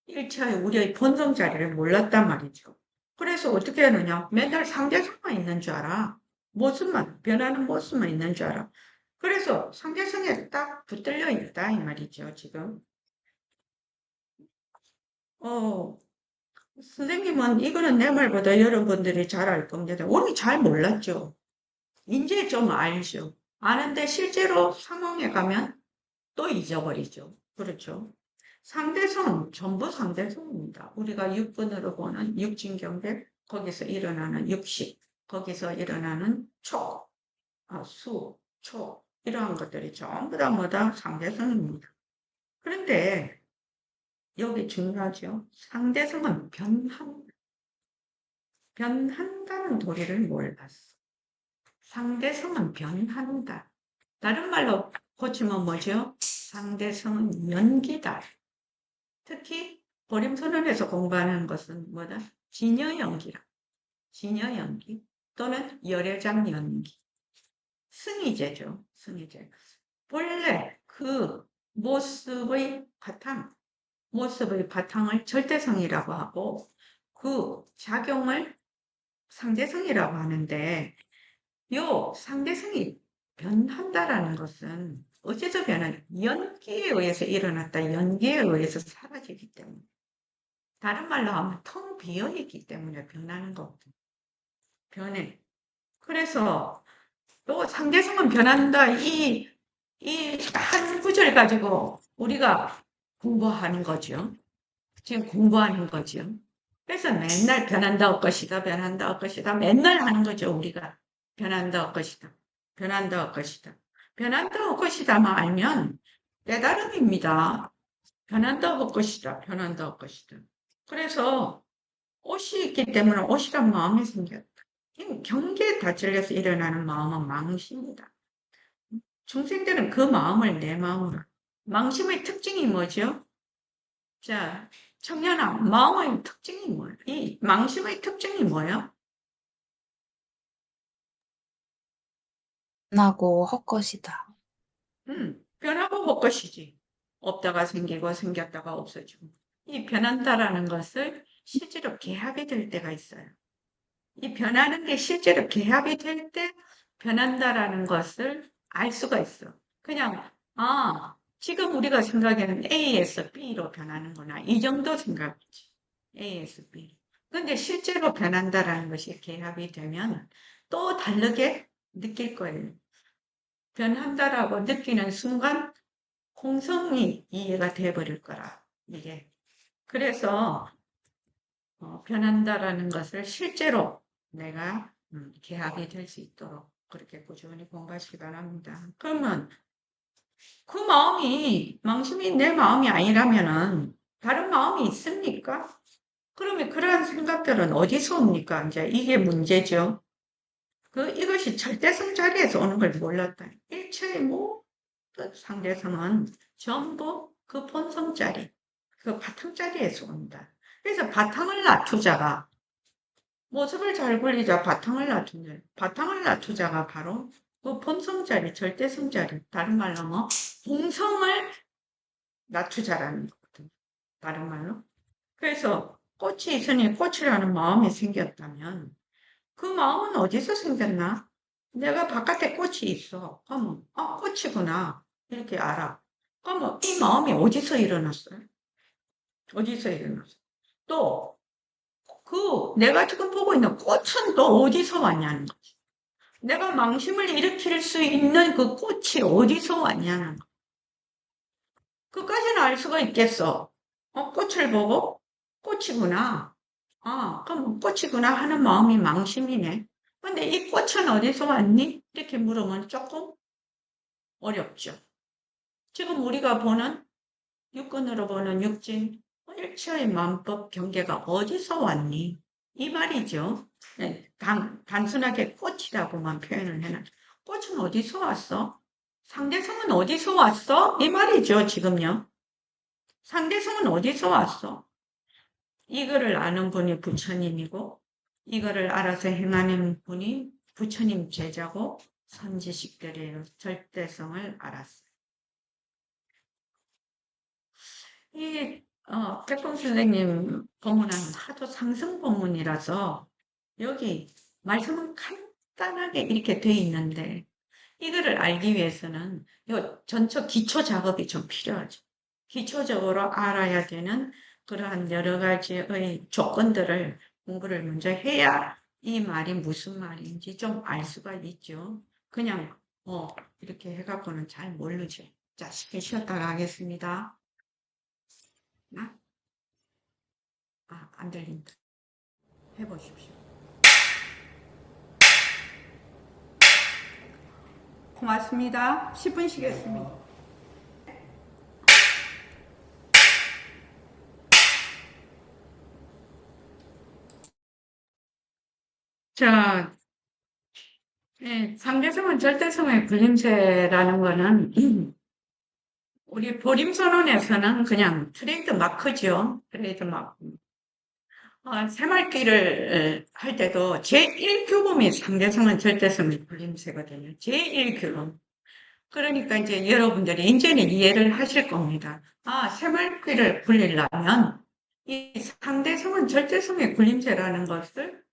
일차의 우리의 본성 자리를 몰랐단 말이죠. 그래서 어떻게 하느냐? 맨날 상대성만 있는 줄 알아. 모습만, 변하는 모습만 있는 줄 알아. 그래서 상대성에 딱 붙들려 있다, 이 말이죠, 지금. 어, 선생님은 이거는 내 말보다 여러분들이 잘 알 겁니다. 우리 잘 몰랐죠. 이제 좀 알죠. 아는데 실제로 상황에 가면 또 잊어버리죠. 그렇죠. 상대성, 전부 상대성입니다. 우리가 육근으로 보는 육진경계, 거기서 일어나는 육식, 거기서 일어나는 촉, 수, 촉, 이러한 것들이 전부 다 뭐다? 상대성입니다. 그런데 여기 중요하죠. 상대성은 변한다는 도리를 몰랐어. 상대성은 변한다. 다른 말로 고치면 뭐죠? 상대성은 연기다. 특히 보림선언에서 공부하는 것은 뭐다? 진여 연기라. 진여 연기 또는 열애장 연기. 승희제죠. 승희제. 본래 그 모습의 바탕을 절대성이라고 하고 그 작용을 상대성이라고 하는데 요 상대성이 변한다라는 것은 어째서 변하냐? 연기에 의해서 일어났다. 연기에 의해서 사라지기 때문에. 다른 말로 하면 텅 비어있기 때문에 변하는 거거든요. 변해. 그래서 또 상대성은 변한다. 이 한 구절 가지고 우리가 공부하는 거죠. 지금 공부하는 거죠. 그래서 맨날 변한다 할 것이다, 변한다 할 것이다. 맨날 하는 거죠, 우리가. 변한다 할 것이다, 변한다 할 것이다. 변한다 할 것이다만 알면 깨달음입니다. 변한다 할 것이다, 변한다 할 것이다. 그래서 옷이 있기 때문에 옷이란 마음이 생겼다. 경계에 다찔려서 일어나는 마음은 망심이다. 중생들은 그 마음을 내 마음으로. 망심의 특징이 뭐죠? 자, 청년아, 마음의 특징이 뭐예요? 이 망심의 특징이 뭐예요? 변하고 헛것이다. 변하고 볼 것이지. 없다가 생기고 생겼다가 없어지고. 이 변한다라는 것을 실제로 개합이 될 때가 있어요. 이 변하는 게 실제로 개합이 될 때 변한다라는 것을 알 수가 있어. 그냥, 지금 우리가 생각하는 A에서 B로 변하는구나. 이 정도 생각이지. A에서 B. 근데 실제로 변한다라는 것이 개합이 되면 또 다르게 느낄 거예요. 변한다라고 느끼는 순간 공성이 이해가 돼버릴 거라. 이게. 그래서 변한다라는 것을 실제로 내가 계약이 될 수 있도록 그렇게 꾸준히 공부하시기 바랍니다. 그러면 그 마음이 망심이 내 마음이 아니라면은 다른 마음이 있습니까? 그러면 그러한 생각들은 어디서 옵니까? 이제 이게 문제죠. 이것이 절대성 자리에서 오는 걸 몰랐다. 일체의 모든 상대성은 전부 그 본성 자리, 그 바탕 자리에서 온다. 그래서 바탕을 낮추자가 모습을 잘 굴리자 바탕을 낮춘다. 바탕을 낮추자가 바로 그 본성 자리, 절대성 자리, 다른 말로 뭐 본성을 낮추자라는 거거든요. 다른 말로. 그래서 꽃이 있으니 꽃이라는 마음이 생겼다면 그 마음은 어디서 생겼나? 내가 바깥에 꽃이 있어. 그러면 꽃이구나. 이렇게 알아. 그러면 이 마음이 어디서 일어났어요? 어디서 일어났어? 또 내가 지금 보고 있는 꽃은 또 어디서 왔냐는 거지. 내가 망심을 일으킬 수 있는 그 꽃이 어디서 왔냐는 거. 그까지는 알 수가 있겠어. 꽃을 보고 꽃이구나. 그럼 꽃이구나 하는 마음이 망심이네. 근데 이 꽃은 어디서 왔니? 이렇게 물으면 조금 어렵죠. 지금 우리가 보는 육군으로 보는 육진, 일체의 만법 경계가 어디서 왔니? 이 말이죠. 네, 단순하게 꽃이라고만 표현을 해놔. 꽃은 어디서 왔어? 상대성은 어디서 왔어? 이 말이죠, 지금요. 상대성은 어디서 왔어? 이거를 아는 분이 부처님이고, 이거를 알아서 행하는 분이 부처님 제자고, 선지식들이에요. 절대성을 알았어요. 백봉 선생님 법문은 하도 상승 법문이라서 여기 말씀은 간단하게 이렇게 돼 있는데 이거를 알기 위해서는 이 전처 기초 작업이 좀 필요하죠. 기초적으로 알아야 되는 그러한 여러 가지의 조건들을 공부를 먼저 해야 이 말이 무슨 말인지 좀 알 수가 있죠. 그냥 이렇게 해갖고는 잘 모르죠. 자, 10분 쉬었다가 하겠습니다. 안 들린다. 해보십시오. 고맙습니다. 10분 쉬겠습니다. 자, 상대성은 절대성의 불림세라는 거는 우리 보림선언에서는 그냥 트레이드 마크죠. 트레이드 마크. 새말귀를 할 때도 제1규범이 상대성은 절대성의 불림세거든요. 제1규범. 그러니까 이제 여러분들이 이제는 이해를 하실 겁니다. 새말귀를 굴리려면 이 상대성은 절대성의 굴림세라는 것을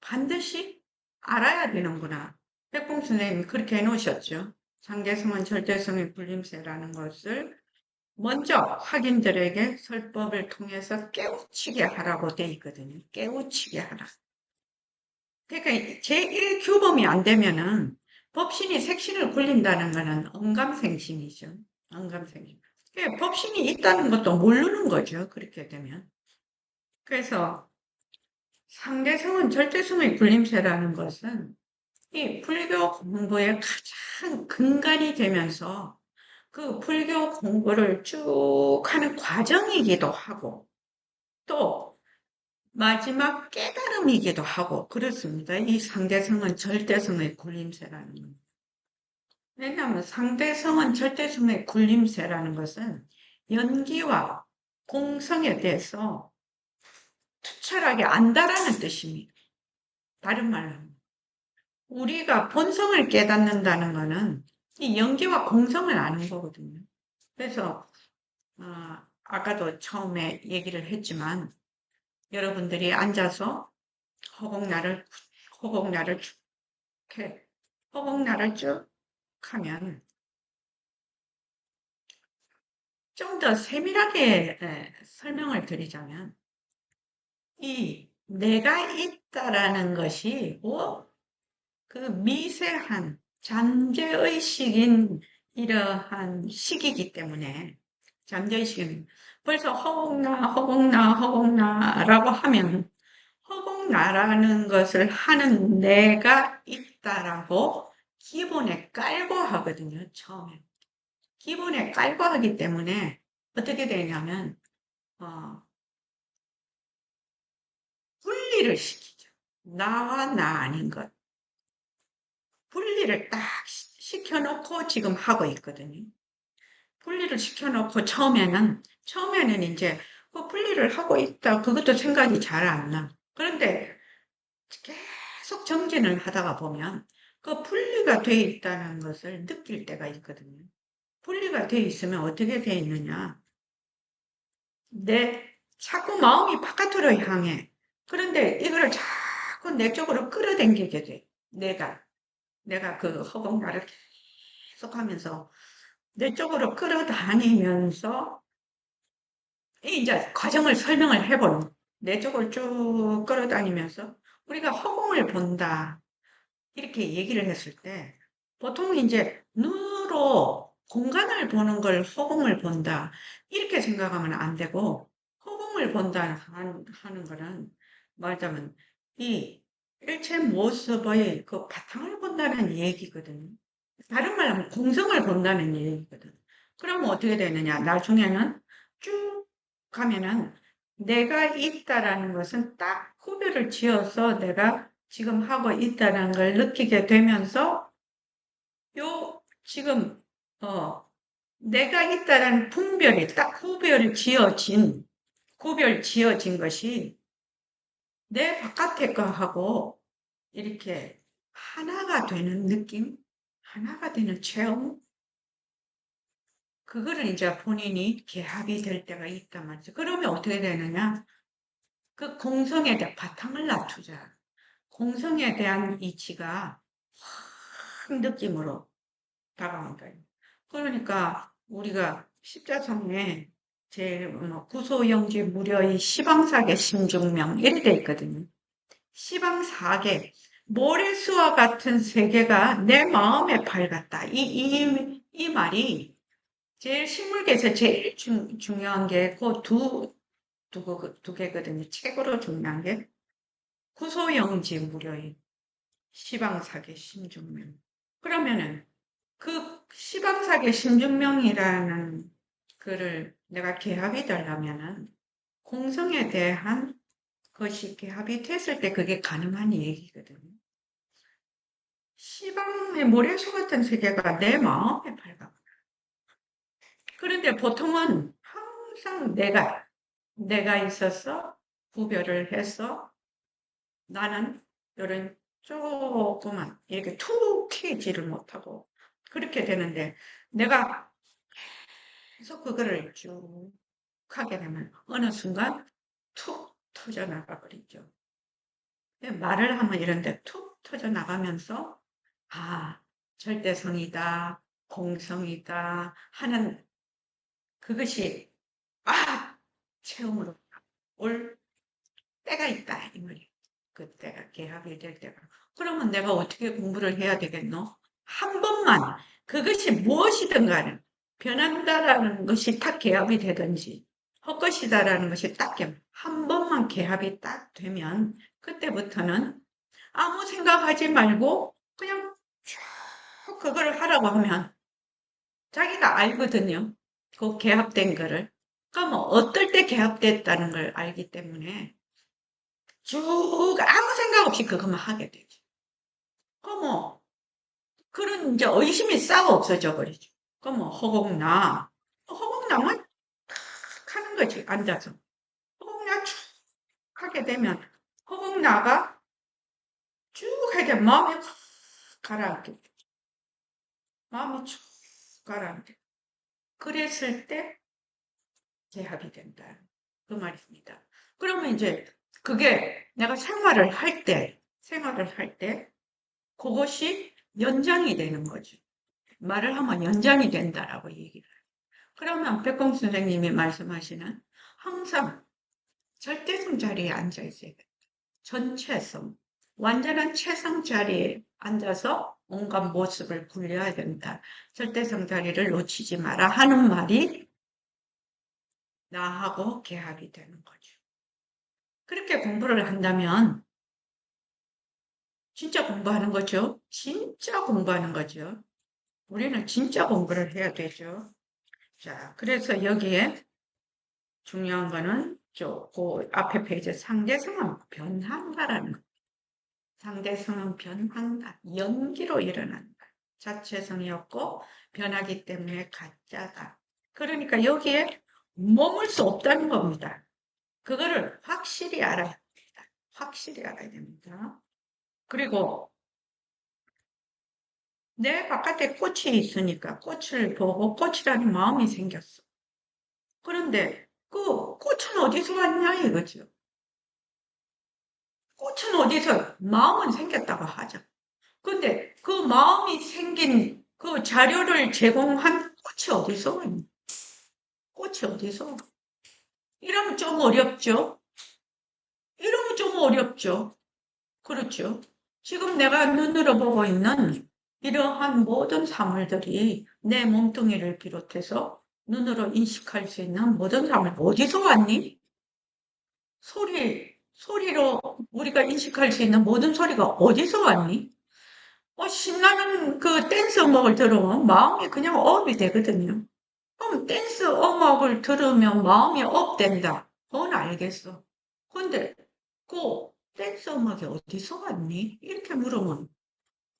반드시 알아야 되는구나. 백봉 선생님이 그렇게 해놓으셨죠. 상대성은 절대성의 굴림세라는 것을 먼저 학인들에게 설법을 통해서 깨우치게 하라고 돼 있거든요. 깨우치게 하라. 그러니까 제1규범이 안 되면은 법신이 색신을 굴린다는 것은 언감생심이죠. 언감생심. 그러니까 법신이 있다는 것도 모르는 거죠. 그렇게 되면. 그래서 상대성은 절대성의 굴림세라는 것은 이 불교 공부의 가장 근간이 되면서 그 불교 공부를 쭉 하는 과정이기도 하고 또 마지막 깨달음이기도 하고 그렇습니다. 이 상대성은 절대성의 굴림세라는 겁니다. 왜냐하면 상대성은 절대성의 굴림세라는 것은 연기와 공성에 대해서 투철하게 안다라는 뜻입니다. 다른 말로 우리가 본성을 깨닫는다는 것은 이 연기와 공성을 아는 거거든요. 그래서 아까도 처음에 얘기를 했지만 여러분들이 앉아서 허공나를 쭉 해. 허공나를 쭉 하면 좀 더 세밀하게 설명을 드리자면 이 내가 있다라는 것이 그 미세한 잠재의식인 이러한 식이기 때문에 잠재의식은 벌써 허공나라고 하면 허공나라는 것을 하는 내가 있다라고 기본에 깔고 하거든요. 처음에. 기본에 깔고 하기 때문에 어떻게 되냐면 분리를 시키죠. 나와 나 아닌 것. 분리를 딱 시켜놓고 지금 하고 있거든요. 분리를 시켜놓고 처음에는 이제 분리를 하고 있다. 그것도 생각이 잘 안 나. 그런데 계속 정진을 하다가 보면 그 분리가 돼 있다는 것을 느낄 때가 있거든요. 분리가 돼 있으면 어떻게 돼 있느냐. 자꾸 마음이 바깥으로 향해. 그런데 이거를 자꾸 내 쪽으로 끌어당기게 돼. 내가 그 허공나를 계속 하면서 내 쪽으로 끌어다니면서 이제 과정을 설명을 해보는 내 쪽을 쭉 끌어다니면서 우리가 허공을 본다. 이렇게 얘기를 했을 때 보통 이제 눈으로 공간을 보는 걸 허공을 본다 이렇게 생각하면 안 되고 허공을 본다 하는 거는 말하자면 이 일체 모습의 그 바탕을 본다는 얘기거든요. 다른 말로 하면 공성을 본다는 얘기거든. 그러면 어떻게 되느냐? 나중에는 쭉 가면은 내가 있다라는 것은 딱 구별을 지어서 내가 지금 하고 있다는 걸 느끼게 되면서 요 지금 내가 있다라는 분별이 딱 구별 지어진 것이 내 바깥의 거하고 이렇게 하나가 되는 느낌, 하나가 되는 체험, 그거를 이제 본인이 개합이 될 때가 있단 말이죠. 그러면 어떻게 되느냐? 그 공성에 대한 바탕을 낮추자. 공성에 대한 이치가 확 느낌으로 다가온 거예요. 그러니까 우리가 십자성에 구소영지 무려의 시방사계 심중명 이렇게 돼 있거든요. 시방사계 모래수와 같은 세계가 내 마음에 밝았다. 이 말이 제일 식물계에서 제일 중요한 게 그 두 개거든요. 최고로 중요한 게 구소영지 무료인 시방사계 심중명. 그러면은 그 시방사계 심중명이라는 글을 내가 개합이 되려면은 공성에 대한 것이 개합이 됐을 때 그게 가능한 얘기거든요. 시방의 모래수 같은 세계가 내 마음에 밝아. 그런데 보통은 항상 내가 있어서 구별을 해서 나는 이런 조그만 이렇게 툭 튀지를 못하고 그렇게 되는데 내가 계속 그거를 쭉 하게 되면 어느 순간 툭 터져 나가 버리죠. 말을 하면 이런데 툭 터져 나가면서 아 절대성이다 공성이다 하는 그것이 체험으로 올 때가 있다 이 말이에요. 그때가 개합이 될 때가. 그러면 내가 어떻게 공부를 해야 되겠노? 한 번만 그것이 무엇이든 간에 변한다라는 것이 딱 개합이 되든지 헛것이다라는 것이 딱 한 번만 개합이 딱 되면 그때부터는 아무 생각하지 말고 그냥 쭉 그걸 하라고 하면 자기가 알거든요. 그 개합된 거를. 그러니까 뭐 어떨 때 개합됐다는 걸 알기 때문에 쭉 아무 생각 없이 그것만 하게 되죠. 뭐 그런 이제 의심이 싹 없어져 버리죠. 뭐 허공나면 탁 하는 거지 앉아서 허공나 쭉 하게 되면 허공나가 쭉 하게 마음이 확 가라앉게 마음이 쭉 가라앉게 그랬을 때 제압이 된다 그 말입니다. 그러면 이제 그게 내가 생활을 할 때 그것이 연장이 되는 거죠. 말을 하면 연장이 된다라고 얘기를 해요. 그러면 백공 선생님이 말씀하시는 항상 절대성 자리에 앉아 있어야 돼. 전체성, 완전한 체성 자리에 앉아서 온갖 모습을 굴려야 된다. 절대성 자리를 놓치지 마라 하는 말이 나하고 개합이 되는 거죠. 그렇게 공부를 한다면 진짜 공부하는 거죠. 진짜 공부하는 거죠. 우리는 진짜 공부를 해야 되죠. 자, 그래서 여기에 중요한 거는 그 앞에 페이지 상대성은 변한다라는 거. 상대성은 변한다. 연기로 일어난다. 자체성이 없고 변하기 때문에 가짜다. 그러니까 여기에 머물 수 없다는 겁니다. 그거를 확실히 알아야 됩니다. 확실히 알아야 됩니다. 그리고 내 바깥에 꽃이 있으니까 꽃을 보고 꽃이라는 마음이 생겼어. 그런데 그 꽃은 어디서 왔냐 이거죠. 꽃은 어디서 마음은 생겼다고 하죠. 근데 그 마음이 생긴 그 자료를 제공한 꽃이 어디서 왔냐? 꽃이 어디서? 이러면 좀 어렵죠? 이러면 좀 어렵죠? 그렇죠? 지금 내가 눈으로 보고 있는 이러한 모든 사물들이 내 몸뚱이를 비롯해서 눈으로 인식할 수 있는 모든 사물 어디서 왔니? 소리로 우리가 인식할 수 있는 모든 소리가 어디서 왔니? 신나는 그 댄스 음악을 들으면 마음이 그냥 업이 되거든요. 그럼 댄스 음악을 들으면 마음이 업된다. 그건 알겠어. 근데 그 댄스 음악이 어디서 왔니? 이렇게 물으면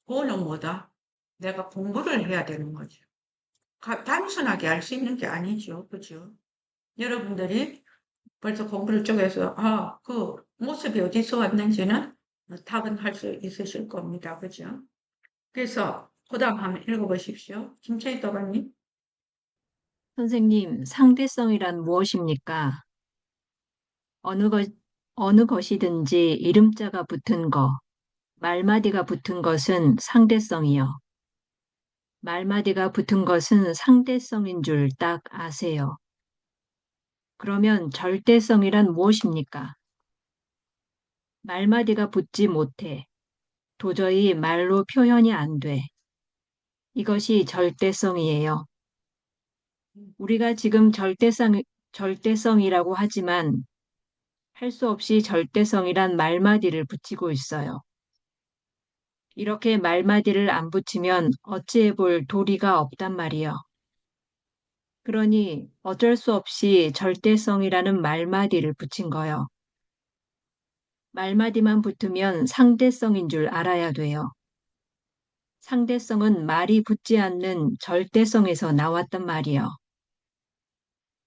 그거는 뭐다? 내가 공부를 해야 되는 거죠. 단순하게 알 수 있는 게 아니죠. 그죠? 여러분들이 벌써 공부를 쪽에서, 그 모습이 어디서 왔는지는 답은 할 수 있으실 겁니다. 그죠? 그래서, 그 다음 한번 읽어보십시오. 김채희 도가님. 선생님, 상대성이란 무엇입니까? 어느 것, 어느 것이든지 이름자가 붙은 거, 말마디가 붙은 것은 상대성이요. 말마디가 붙은 것은 상대성인 줄 딱 아세요. 그러면 절대성이란 무엇입니까? 말마디가 붙지 못해. 도저히 말로 표현이 안 돼. 이것이 절대성이에요. 우리가 지금 절대성이라고 하지만 할 수 없이 절대성이란 말마디를 붙이고 있어요. 이렇게 말마디를 안 붙이면 어찌해 볼 도리가 없단 말이요. 그러니 어쩔 수 없이 절대성이라는 말마디를 붙인 거요. 말마디만 붙으면 상대성인 줄 알아야 돼요. 상대성은 말이 붙지 않는 절대성에서 나왔단 말이요.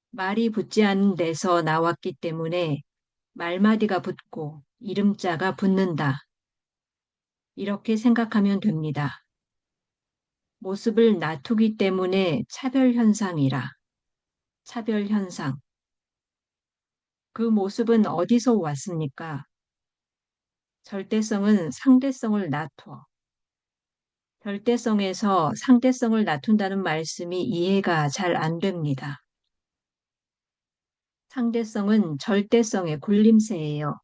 말이 붙지 않는 데서 나왔기 때문에 말마디가 붙고 이름자가 붙는다. 이렇게 생각하면 됩니다. 모습을 낮추기 때문에 차별현상이라. 차별현상. 그 모습은 어디서 왔습니까? 절대성은 상대성을 낮춰. 절대성에서 상대성을 낮춘다는 말씀이 이해가 잘 안 됩니다. 상대성은 절대성의 굴림새예요.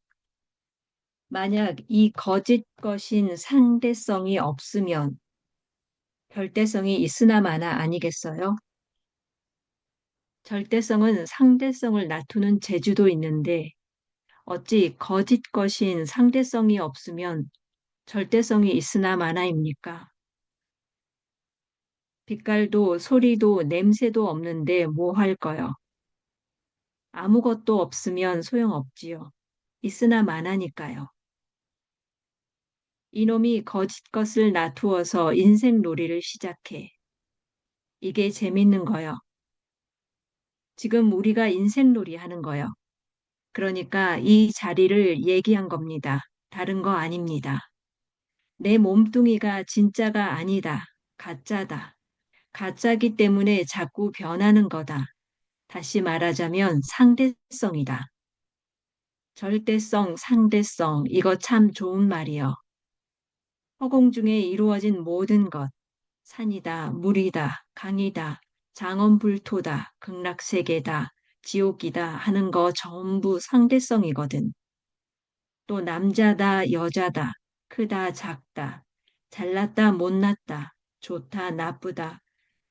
만약 이 거짓 것인 상대성이 없으면 절대성이 있으나 마나 아니겠어요? 절대성은 상대성을 낮추는 재주도 있는데 어찌 거짓 것인 상대성이 없으면 절대성이 있으나 마나입니까? 빛깔도 소리도 냄새도 없는데 뭐 할 거요? 아무것도 없으면 소용없지요. 있으나 마나니까요. 이놈이 거짓 것을 낮추어서 인생 놀이를 시작해. 이게 재밌는 거요. 지금 우리가 인생 놀이 하는 거요. 그러니까 이 자리를 얘기한 겁니다. 다른 거 아닙니다. 내 몸뚱이가 진짜가 아니다. 가짜다. 가짜기 때문에 자꾸 변하는 거다. 다시 말하자면 상대성이다. 절대성, 상대성, 이거 참 좋은 말이요. 허공 중에 이루어진 모든 것, 산이다, 물이다, 강이다, 장엄불토다, 극락세계다, 지옥이다 하는 거 전부 상대성이거든. 또 남자다, 여자다, 크다, 작다, 잘났다, 못났다, 좋다, 나쁘다,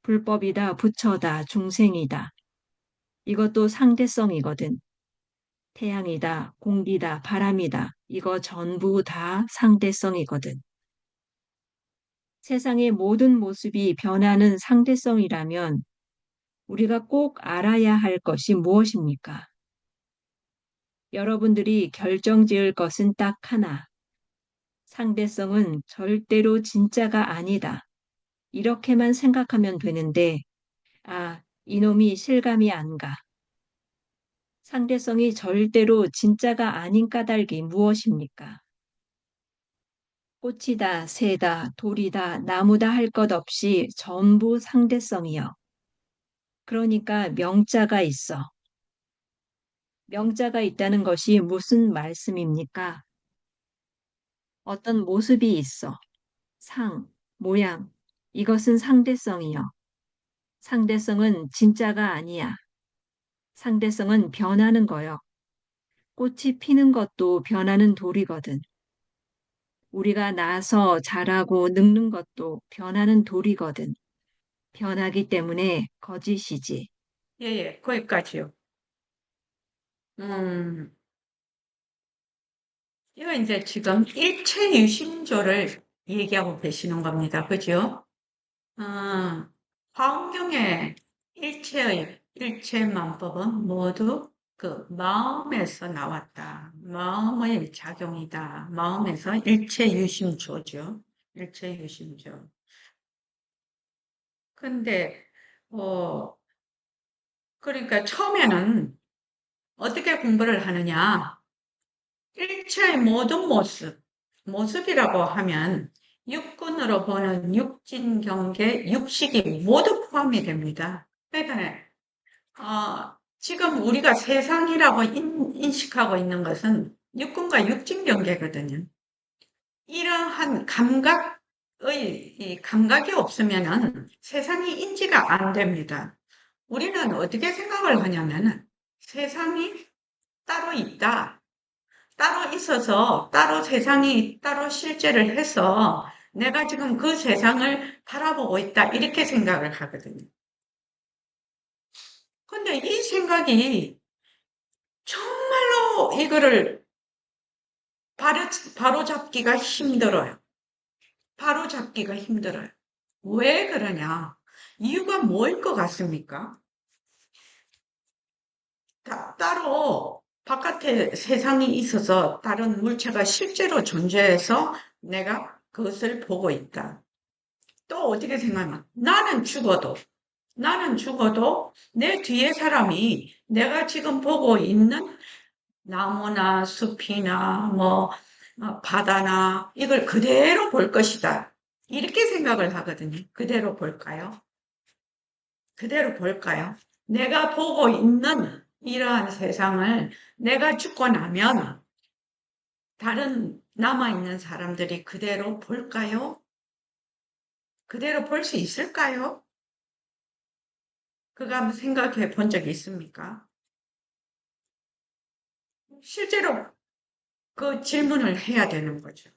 불법이다, 부처다, 중생이다. 이것도 상대성이거든. 태양이다, 공기다, 바람이다. 이거 전부 다 상대성이거든. 세상의 모든 모습이 변하는 상대성이라면 우리가 꼭 알아야 할 것이 무엇입니까? 여러분들이 결정지을 것은 딱 하나. 상대성은 절대로 진짜가 아니다. 이렇게만 생각하면 되는데, 이놈이 실감이 안 가. 상대성이 절대로 진짜가 아닌 까닭이 무엇입니까? 꽃이다, 새다, 돌이다, 나무다 할 것 없이 전부 상대성이요. 그러니까 명자가 있어. 명자가 있다는 것이 무슨 말씀입니까? 어떤 모습이 있어. 상, 모양. 이것은 상대성이요. 상대성은 진짜가 아니야. 상대성은 변하는 거요. 꽃이 피는 것도 변하는 돌이거든. 우리가 나서 자라고 늙는 것도 변하는 돌이거든. 변하기 때문에 거짓이지. 예, 예, 거기까지요. 음, 이거 이제 지금 일체 유심조를 얘기하고 계시는 겁니다. 그죠? 화엄경의 일체만법은 모두 그 마음에서 나왔다. 마음의 작용이다. 마음에서 일체유심조죠. 일체유심조. 근데, 어, 그러니까 처음에는 어떻게 공부를 하느냐. 일체의 모든 모습이라고 하면 육군으로 보는 육진경계, 육식이 모두 포함이 됩니다. 그러니까 지금 우리가 세상이라고 인식하고 있는 것은 육군과 육진경계거든요. 이러한 이 감각이 없으면은 세상이 인지가 안 됩니다. 우리는 어떻게 생각을 하냐면은 세상이 따로 있다. 따로 있어서 따로 세상이 따로 실제를 해서 내가 지금 그 세상을 바라보고 있다. 이렇게 생각을 하거든요. 근데 이 생각이 정말로 이거를 바로잡기가 힘들어요. 바로잡기가 힘들어요. 왜 그러냐? 이유가 뭐일 것 같습니까? 따로 바깥에 세상이 있어서 다른 물체가 실제로 존재해서 내가 그것을 보고 있다. 또 어떻게 생각하면 나는 죽어도 내 뒤에 사람이 내가 지금 보고 있는 나무나 숲이나 뭐 바다나 이걸 그대로 볼 것이다. 이렇게 생각을 하거든요. 그대로 볼까요? 그대로 볼까요? 내가 보고 있는 이러한 세상을 내가 죽고 나면 다른 남아있는 사람들이 그대로 볼까요? 그대로 볼 수 있을까요? 그거 한번 생각해 본 적이 있습니까? 실제로 그 질문을 해야 되는 거죠.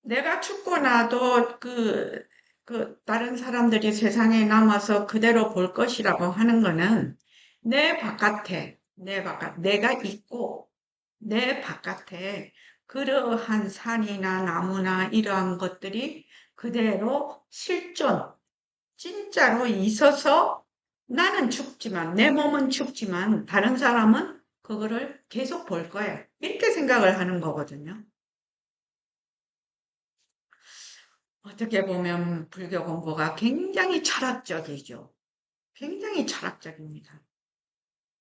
내가 죽고 나도 다른 사람들이 세상에 남아서 그대로 볼 것이라고 하는 거는 내가 있고, 내 바깥에 그러한 산이나 나무나 이러한 것들이 그대로 진짜로 있어서 나는 죽지만, 내 몸은 죽지만, 다른 사람은 그거를 계속 볼 거야. 이렇게 생각을 하는 거거든요. 어떻게 보면 불교 공부가 굉장히 철학적이죠. 굉장히 철학적입니다.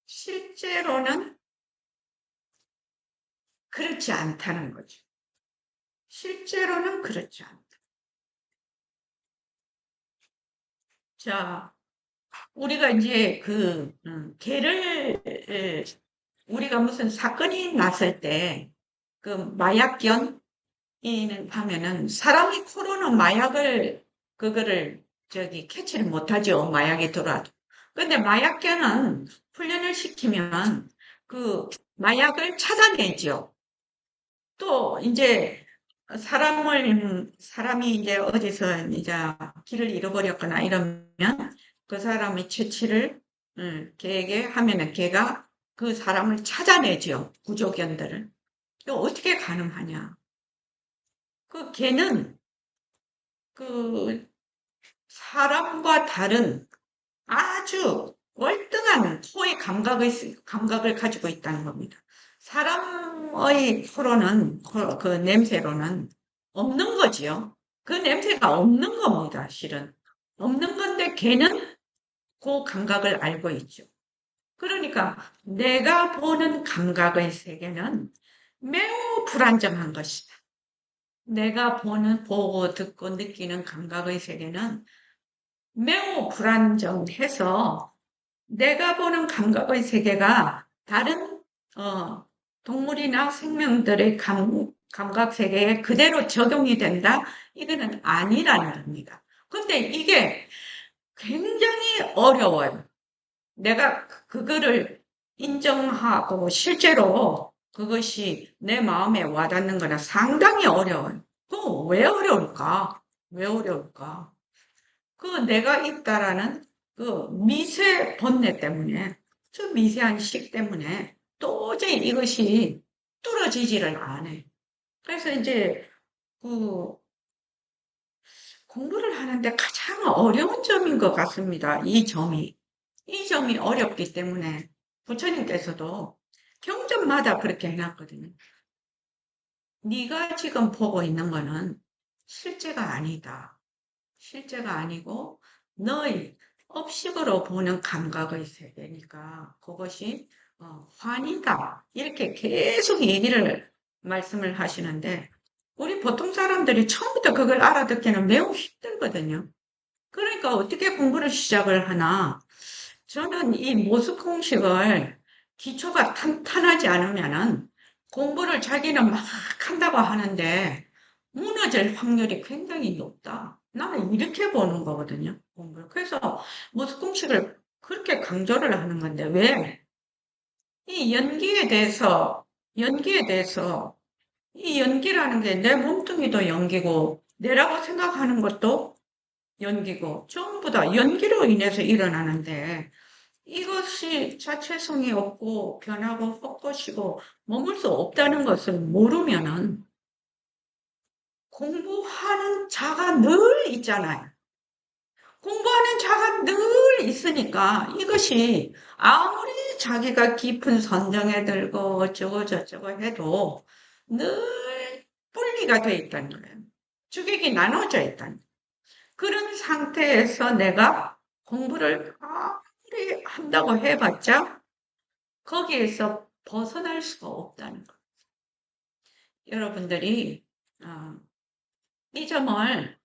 실제로는 그렇지 않다는 거죠. 실제로는 그렇지 않다. 자, 우리가 이제 우리가 무슨 사건이 났을 때, 그 마약견, 이는 하면은 사람이 코로나 그거를 캐치를 못하죠. 마약이 들어와도. 근데 마약견은 훈련을 시키면 그 마약을 찾아내죠. 또 이제 사람이 이제 어디서 이제 길을 잃어버렸거나 이러면 그 사람의 채취를 걔에게 하면은 걔가 그 사람을 찾아내죠. 구조견들을. 이거 어떻게 가능하냐? 걔는 그 사람과 다른 아주 월등한 소의 감각을 가지고 있다는 겁니다. 사람의 그 냄새로는 없는 거지요. 그 냄새가 없는 겁니다, 실은. 없는 건데 걔는 그 감각을 알고 있죠. 그러니까 내가 보는 감각의 세계는 매우 불안정한 것이다. 내가 보고 듣고 느끼는 감각의 세계는 매우 불안정해서 내가 보는 감각의 세계가 다른 동물이나 생명들의 감각 세계에 그대로 적용이 된다? 이거는 아니라는 겁니다. 근데 이게 굉장히 어려워요. 내가 그거를 인정하고 실제로 그것이 내 마음에 와닿는 거는 상당히 어려워요. 왜 어려울까? 왜 어려울까? 내가 있다라는 미세 번뇌 때문에, 저 미세한 식 때문에 도저히 이것이 뚫어지지를 않아요. 그래서 이제 그 공부를 하는데 가장 어려운 점인 것 같습니다. 이 점이 어렵기 때문에 부처님께서도 경전마다 그렇게 해놨거든요. 네가 지금 보고 있는 거는 실제가 아니다. 실제가 아니고 너의 업식으로 보는 감각의 세계니까 그것이 환이다. 이렇게 계속 말씀을 하시는데 우리 보통 사람들이 처음부터 그걸 알아듣기는 매우 힘들거든요. 그러니까 어떻게 공부를 시작을 하나? 저는 이 모습 공식을 기초가 탄탄하지 않으면은 공부를 자기는 막 한다고 하는데 무너질 확률이 굉장히 높다. 나는 이렇게 보는 거거든요, 공부를. 그래서 모습 공식을 그렇게 강조를 하는 건데 왜? 이 연기에 대해서 이 연기라는 게 내 몸뚱이도 연기고 내라고 생각하는 것도 연기고 전부 다 연기로 인해서 일어나는데 이것이 자체성이 없고 변하고 헛것이고 머물 수 없다는 것을 모르면은 공부하는 자가 늘 있잖아요. 공부하는 자가 늘 있으니까 이것이 아무리 자기가 깊은 선정에 들고 어쩌고 저쩌고 해도 늘 분리가 돼 있다는 거예요. 주객이 나눠져 있다는 거예요. 그런 상태에서 내가 공부를 아무리 한다고 해봤자 거기에서 벗어날 수가 없다는 거. 여러분들이 이 점을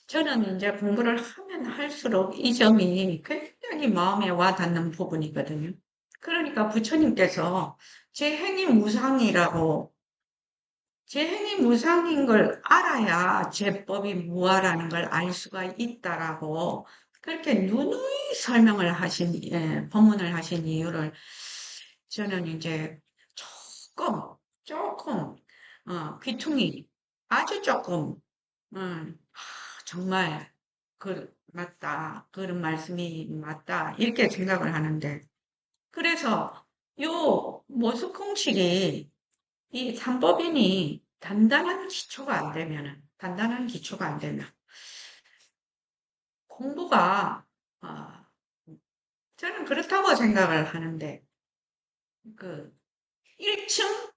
저는 이제 공부를 하면 할수록 이 점이 굉장히 마음에 와 닿는 부분이거든요. 그러니까 부처님께서 제 행이 무상이라고 제 행이 무상인 걸 알아야 제법이 무아라는 걸 알 수가 있다라고 그렇게 누누이 설명을 법문을 하신 이유를 저는 이제 조금, 귀퉁이, 아주 조금, 정말, 맞다. 그런 말씀이 맞다. 이렇게 생각을 하는데. 그래서 요 모습공식이 이 삼법인이 단단한 기초가 안 되면, 공부가, 아, 저는 그렇다고 생각을 하는데, 1층,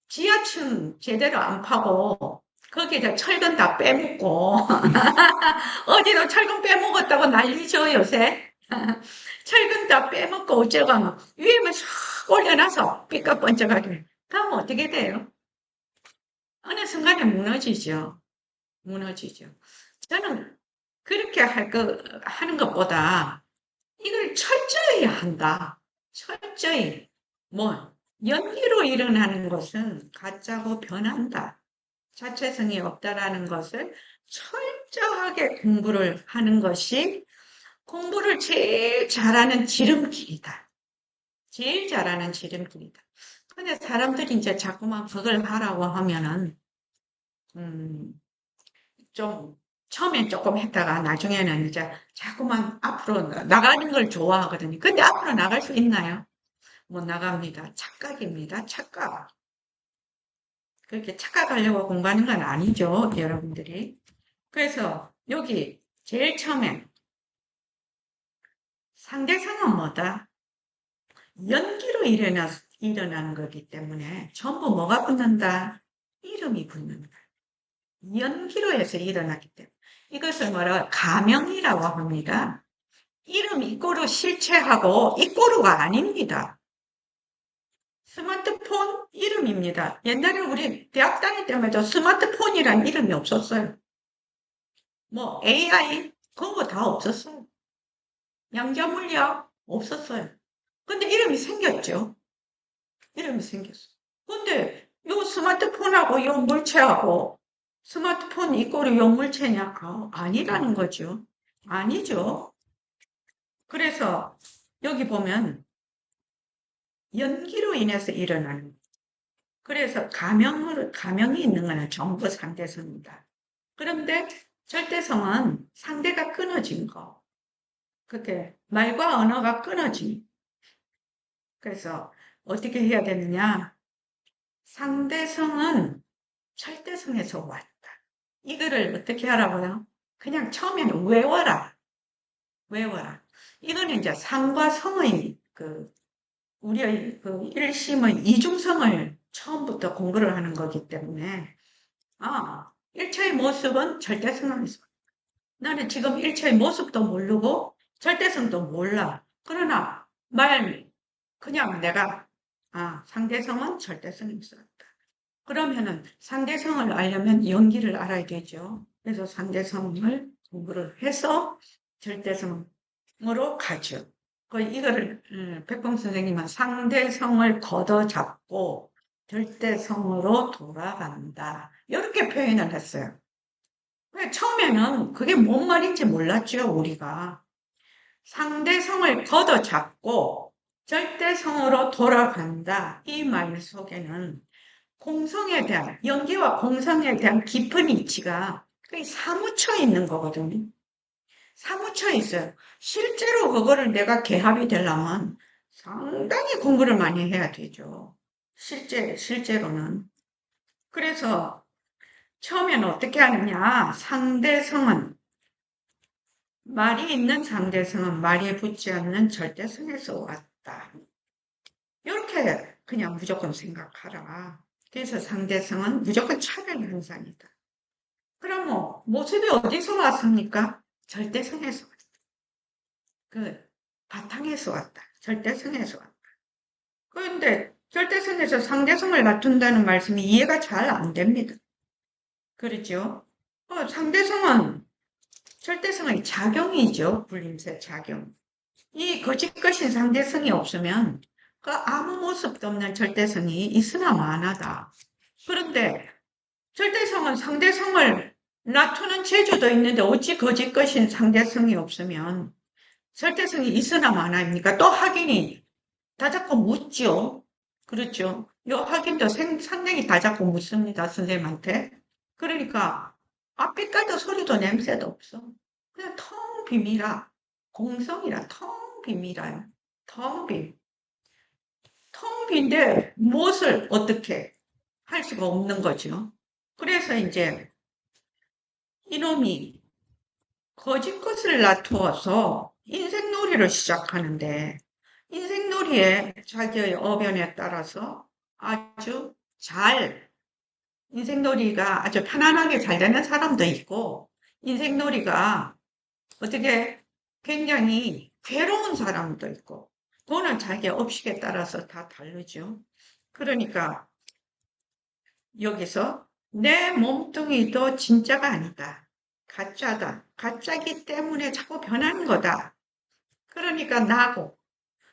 지하층 제대로 안 파고, 거기다 철근 다 빼먹고, 어디로 철근 빼먹었다고 난리죠, 요새? 철근 다 빼먹고 어쩌고 하면, 위에만 싹 올려놔서 삐까뻔쩍하게. 그러면 어떻게 돼요? 어느 순간에 무너지죠. 무너지죠. 저는 그렇게 하는 것보다 이걸 철저히 한다. 철저히. 연기로 일어나는 것은 가짜고 변한다. 자체성이 없다라는 것을 철저하게 공부를 하는 것이 공부를 제일 잘하는 지름길이다. 제일 잘하는 지름길이다. 근데 사람들이 이제 자꾸만 그걸 하라고 하면은, 좀 처음엔 조금 했다가 나중에는 이제 자꾸만 앞으로 나가는 걸 좋아하거든요. 근데 앞으로 나갈 수 있나요? 못 나갑니다. 착각입니다. 착각. 그렇게 착각하려고 공부하는 건 아니죠, 여러분들이. 그래서 여기 제일 처음에 상대상은 뭐다? 연기로 일어나는 거기 때문에 전부 뭐가 붙는다? 이름이 붙는 거야. 연기로 해서 일어나기 때문에. 이것을 가명이라고 합니다. 이름 이꼬르 실체하고 이꼬르가 아닙니다. 스마트폰 이름입니다. 옛날에 우리 대학 다닐 때마다 스마트폰이란 이름이 없었어요. AI 그런 거 다 없었어요. 양자물리학 없었어요. 근데 이름이 생겼죠. 이름이 생겼어. 근데 요 스마트폰하고 요 물체하고 스마트폰 이꼬르 요 물체냐? 아니라는 거죠. 아니죠. 그래서 여기 보면 연기로 인해서 일어나는 그래서 가명이 있는 거는 전부 상대성이다. 그런데 절대성은 상대가 끊어진 거. 그게 말과 언어가 끊어진. 그래서 어떻게 해야 되느냐? 상대성은 절대성에서 왔다. 이거를 어떻게 하라고요? 그냥 처음에는 외워라. 외워라. 이거는 이제 상과 성의 우리의 일심의 이중성을 처음부터 공부를 하는 거기 때문에 일체의 모습은 절대성에서 나는 지금 일체의 모습도 모르고 절대성도 몰라. 그러나 그냥 내가 상대성은 절대성에서 왔다. 그러면은 상대성을 알려면 연기를 알아야 되죠. 그래서 상대성을 공부를 해서 절대성으로 가죠. 이거를 백범 선생님은 상대성을 걷어잡고 절대성으로 돌아간다. 이렇게 표현을 했어요. 처음에는 그게 뭔 말인지 몰랐죠, 우리가. 상대성을 걷어잡고 절대성으로 돌아간다. 이 말 속에는 공성에 대한, 연기와 공성에 대한 깊은 이치가 거의 사무쳐 있는 거거든요. 사무쳐 있어요. 실제로 그거를 내가 개합이 되려면 상당히 공부를 많이 해야 되죠. 실제로는. 그래서 처음에는 어떻게 하느냐. 말이 있는 상대성은 말이 붙지 않는 절대성에서 왔다. 이렇게 그냥 무조건 생각하라. 그래서 상대성은 무조건 차별 현상이다. 그럼 모습이 어디서 왔습니까? 절대성에서 왔다. 바탕에서 왔다. 절대성에서 왔다. 그런데 절대성에서 상대성을 나눈다는 말씀이 이해가 잘 안 됩니다. 그렇죠? 상대성은 절대성의 작용이죠. 불림세 작용. 이 거짓것인 상대성이 없으면 아무 모습도 없는 절대성이 있으나 마나다. 그런데 절대성은 상대성을 나타내는 재주도 있는데 어찌 거짓것인 상대성이 없으면 절대성이 있으나 마나입니까? 또 확인이 다 자꾸 묻죠. 그렇죠. 이 확인도 상당히 다 자꾸 묻습니다. 선생님한테. 그러니까 앞에 까도 소리도 냄새도 없어. 그냥 텅 빔이라. 공성이라 텅 빔이라요. 텅 빔. 텅 빈데 무엇을 어떻게 할 수가 없는 거죠. 그래서 이제 이놈이 거짓것을 놔두어서 인생놀이를 시작하는데 인생놀이에 자기의 어변에 따라서 아주 인생놀이가 아주 편안하게 잘 되는 사람도 있고 인생놀이가 어떻게 굉장히 괴로운 사람도 있고 그거는 자기 업식에 따라서 다 다르죠. 그러니까 여기서 내 몸뚱이도 진짜가 아니다. 가짜다. 가짜기 때문에 자꾸 변하는 거다. 그러니까 나고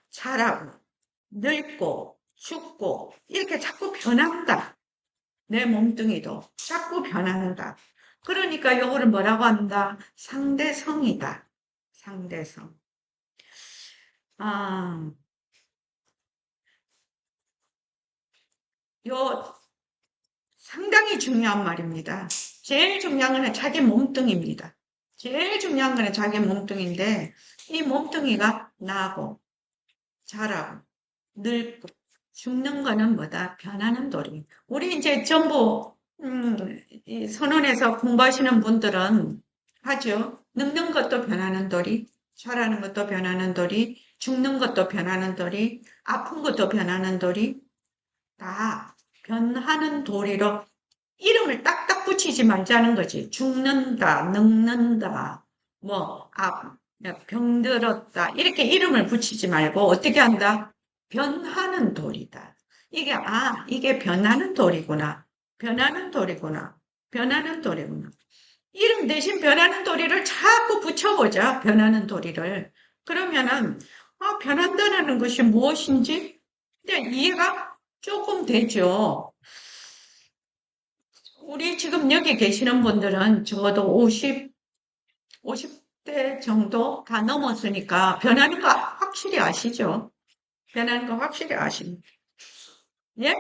자라고 늙고 죽고 이렇게 자꾸 변한다. 내 몸뚱이도 자꾸 변한다. 그러니까 이거를 뭐라고 한다? 상대성이다. 상대성. 요 상당히 중요한 말입니다. 제일 중요한 거는 자기 몸뚱이입니다. 제일 중요한 거는 자기 몸뚱이인데 이 몸뚱이가 나고 자라고 늙고 죽는 거는 뭐다? 변하는 도리. 우리 이제 전부 이 선언에서 공부하시는 분들은 하죠. 늙는 것도 변하는 도리, 자라는 것도 변하는 도리, 죽는 것도 변하는 도리, 아픈 것도 변하는 도리, 다 변하는 도리로 이름을 딱딱 붙이지 말자는 거지. 죽는다, 늙는다, 병들었다. 이렇게 이름을 붙이지 말고 어떻게 한다? 변하는 도리다. 이게 변하는 도리구나. 변하는 도리구나. 변하는 도리구나. 이름 대신 변하는 도리를 자꾸 붙여보자. 변하는 도리를. 그러면은, 변한다는 것이 무엇인지 이해가 조금 되죠. 우리 지금 여기 계시는 분들은 적어도 50대 정도 다 넘었으니까 변하는 거 확실히 아시죠? 변하는 거 확실히 아십니다. 예?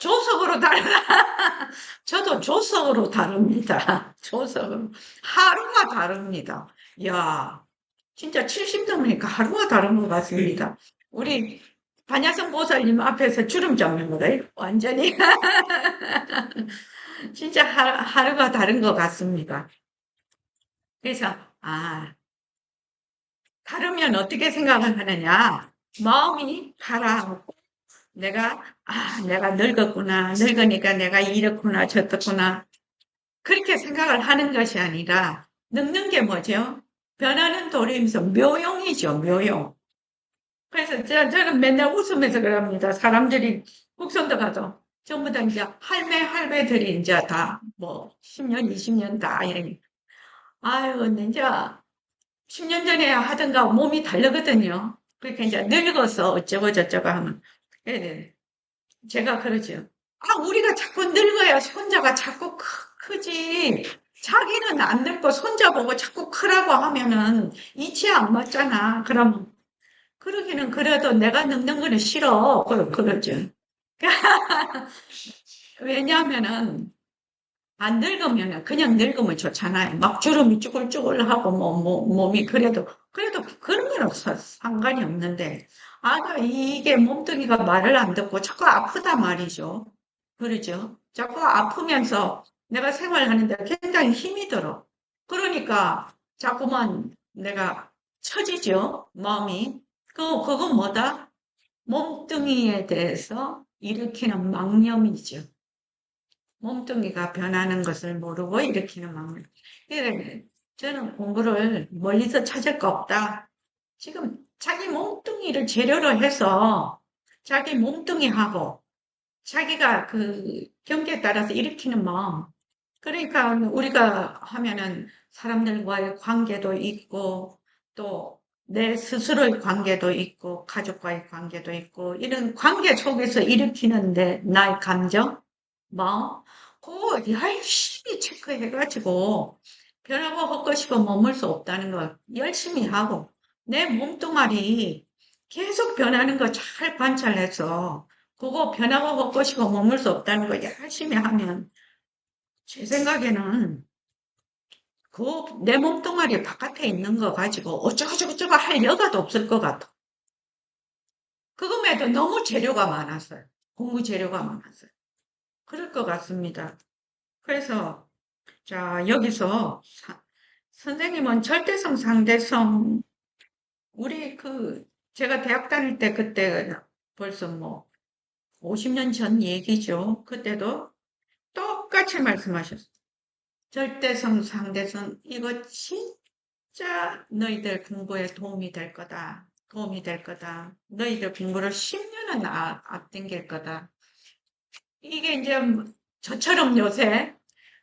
조석으로 다르다. 저도 조석으로 다릅니다. 조석으로. 하루가 다릅니다. 야, 진짜 70 넘으니까 하루가 다른 것 같습니다. 우리 반야성 보살님 앞에서 주름 잡는 거다. 완전히. 진짜 하루가 다른 것 같습니다. 그래서, 아, 다르면 어떻게 생각을 하느냐. 마음이 가라앉고 내가 늙었구나. 늙으니까 내가 이렇구나, 저렇구나. 그렇게 생각을 하는 것이 아니라, 늙는 게 뭐죠? 변하는 도리이면서 묘용이죠, 묘용. 그래서 저는 맨날 웃으면서 그럽니다. 사람들이 국성도 가도 전부 다 이제 할매들이 이제 다 뭐 10년, 20년 다 이러니. 아유, 근데 이제 10년 전에 하던가 몸이 다르거든요. 그러니까 이제 늙어서 어쩌고 저쩌고 하면. 예, 제가 그러죠. 아, 우리가 자꾸 늙어야 손자가 자꾸 크지. 자기는 안 늙고 손자 보고 자꾸 크라고 하면은 이치 안 맞잖아. 그럼 그러기는 그래도 내가 늙는 거는 싫어. 그러죠. 왜냐하면은 안 늙으면 그냥 늙으면 좋잖아요. 막 주름이 쭈글쭈글하고 몸이 그래도 그런 건 없어 상관이 없는데 아 이게 몸뚱이가 말을 안 듣고 자꾸 아프다 말이죠. 그러죠. 자꾸 아프면서 내가 생활하는데 굉장히 힘이 들어. 그러니까 자꾸만 내가 처지죠. 마음이. 그건 뭐다? 몸뚱이에 대해서 일으키는 망념이죠. 몸뚱이가 변하는 것을 모르고 일으키는 망념. 그래, 저는 공부를 멀리서 찾을 거 없다. 지금 자기 몸뚱이를 재료로 해서 자기 몸뚱이하고 자기가 그 경계에 따라서 일으키는 마음. 그러니까 우리가 하면은 사람들과의 관계도 있고 또 내 스스로의 관계도 있고 가족과의 관계도 있고 이런 관계 속에서 일으키는데 나의 감정, 마음, 그거 열심히 체크해가지고 변하고 헛것이고 머물 수 없다는 걸 열심히 하고 내 몸뚱아리 계속 변하는 거 잘 관찰해서 그거 변하고 헛것이고 머물 수 없다는 거 열심히 하면 제 생각에는 그 내 몸뚱아리 바깥에 있는 거 가지고 어쩌고저쩌고 할 여가도 없을 것 같아. 그것에도 너무 재료가 많았어요. 공부 재료가 많았어요. 그럴 것 같습니다. 그래서 자 여기서 선생님은 절대성, 상대성 우리 제가 대학 다닐 때 그때 벌써 뭐 50년 전 얘기죠. 그때도 똑같이 말씀하셨어요. 절대성, 상대성 이거 진짜 너희들 공부에 도움이 될 거다. 도움이 될 거다. 너희들 공부를 10년은 앞당길 거다. 이게 이제 저처럼 요새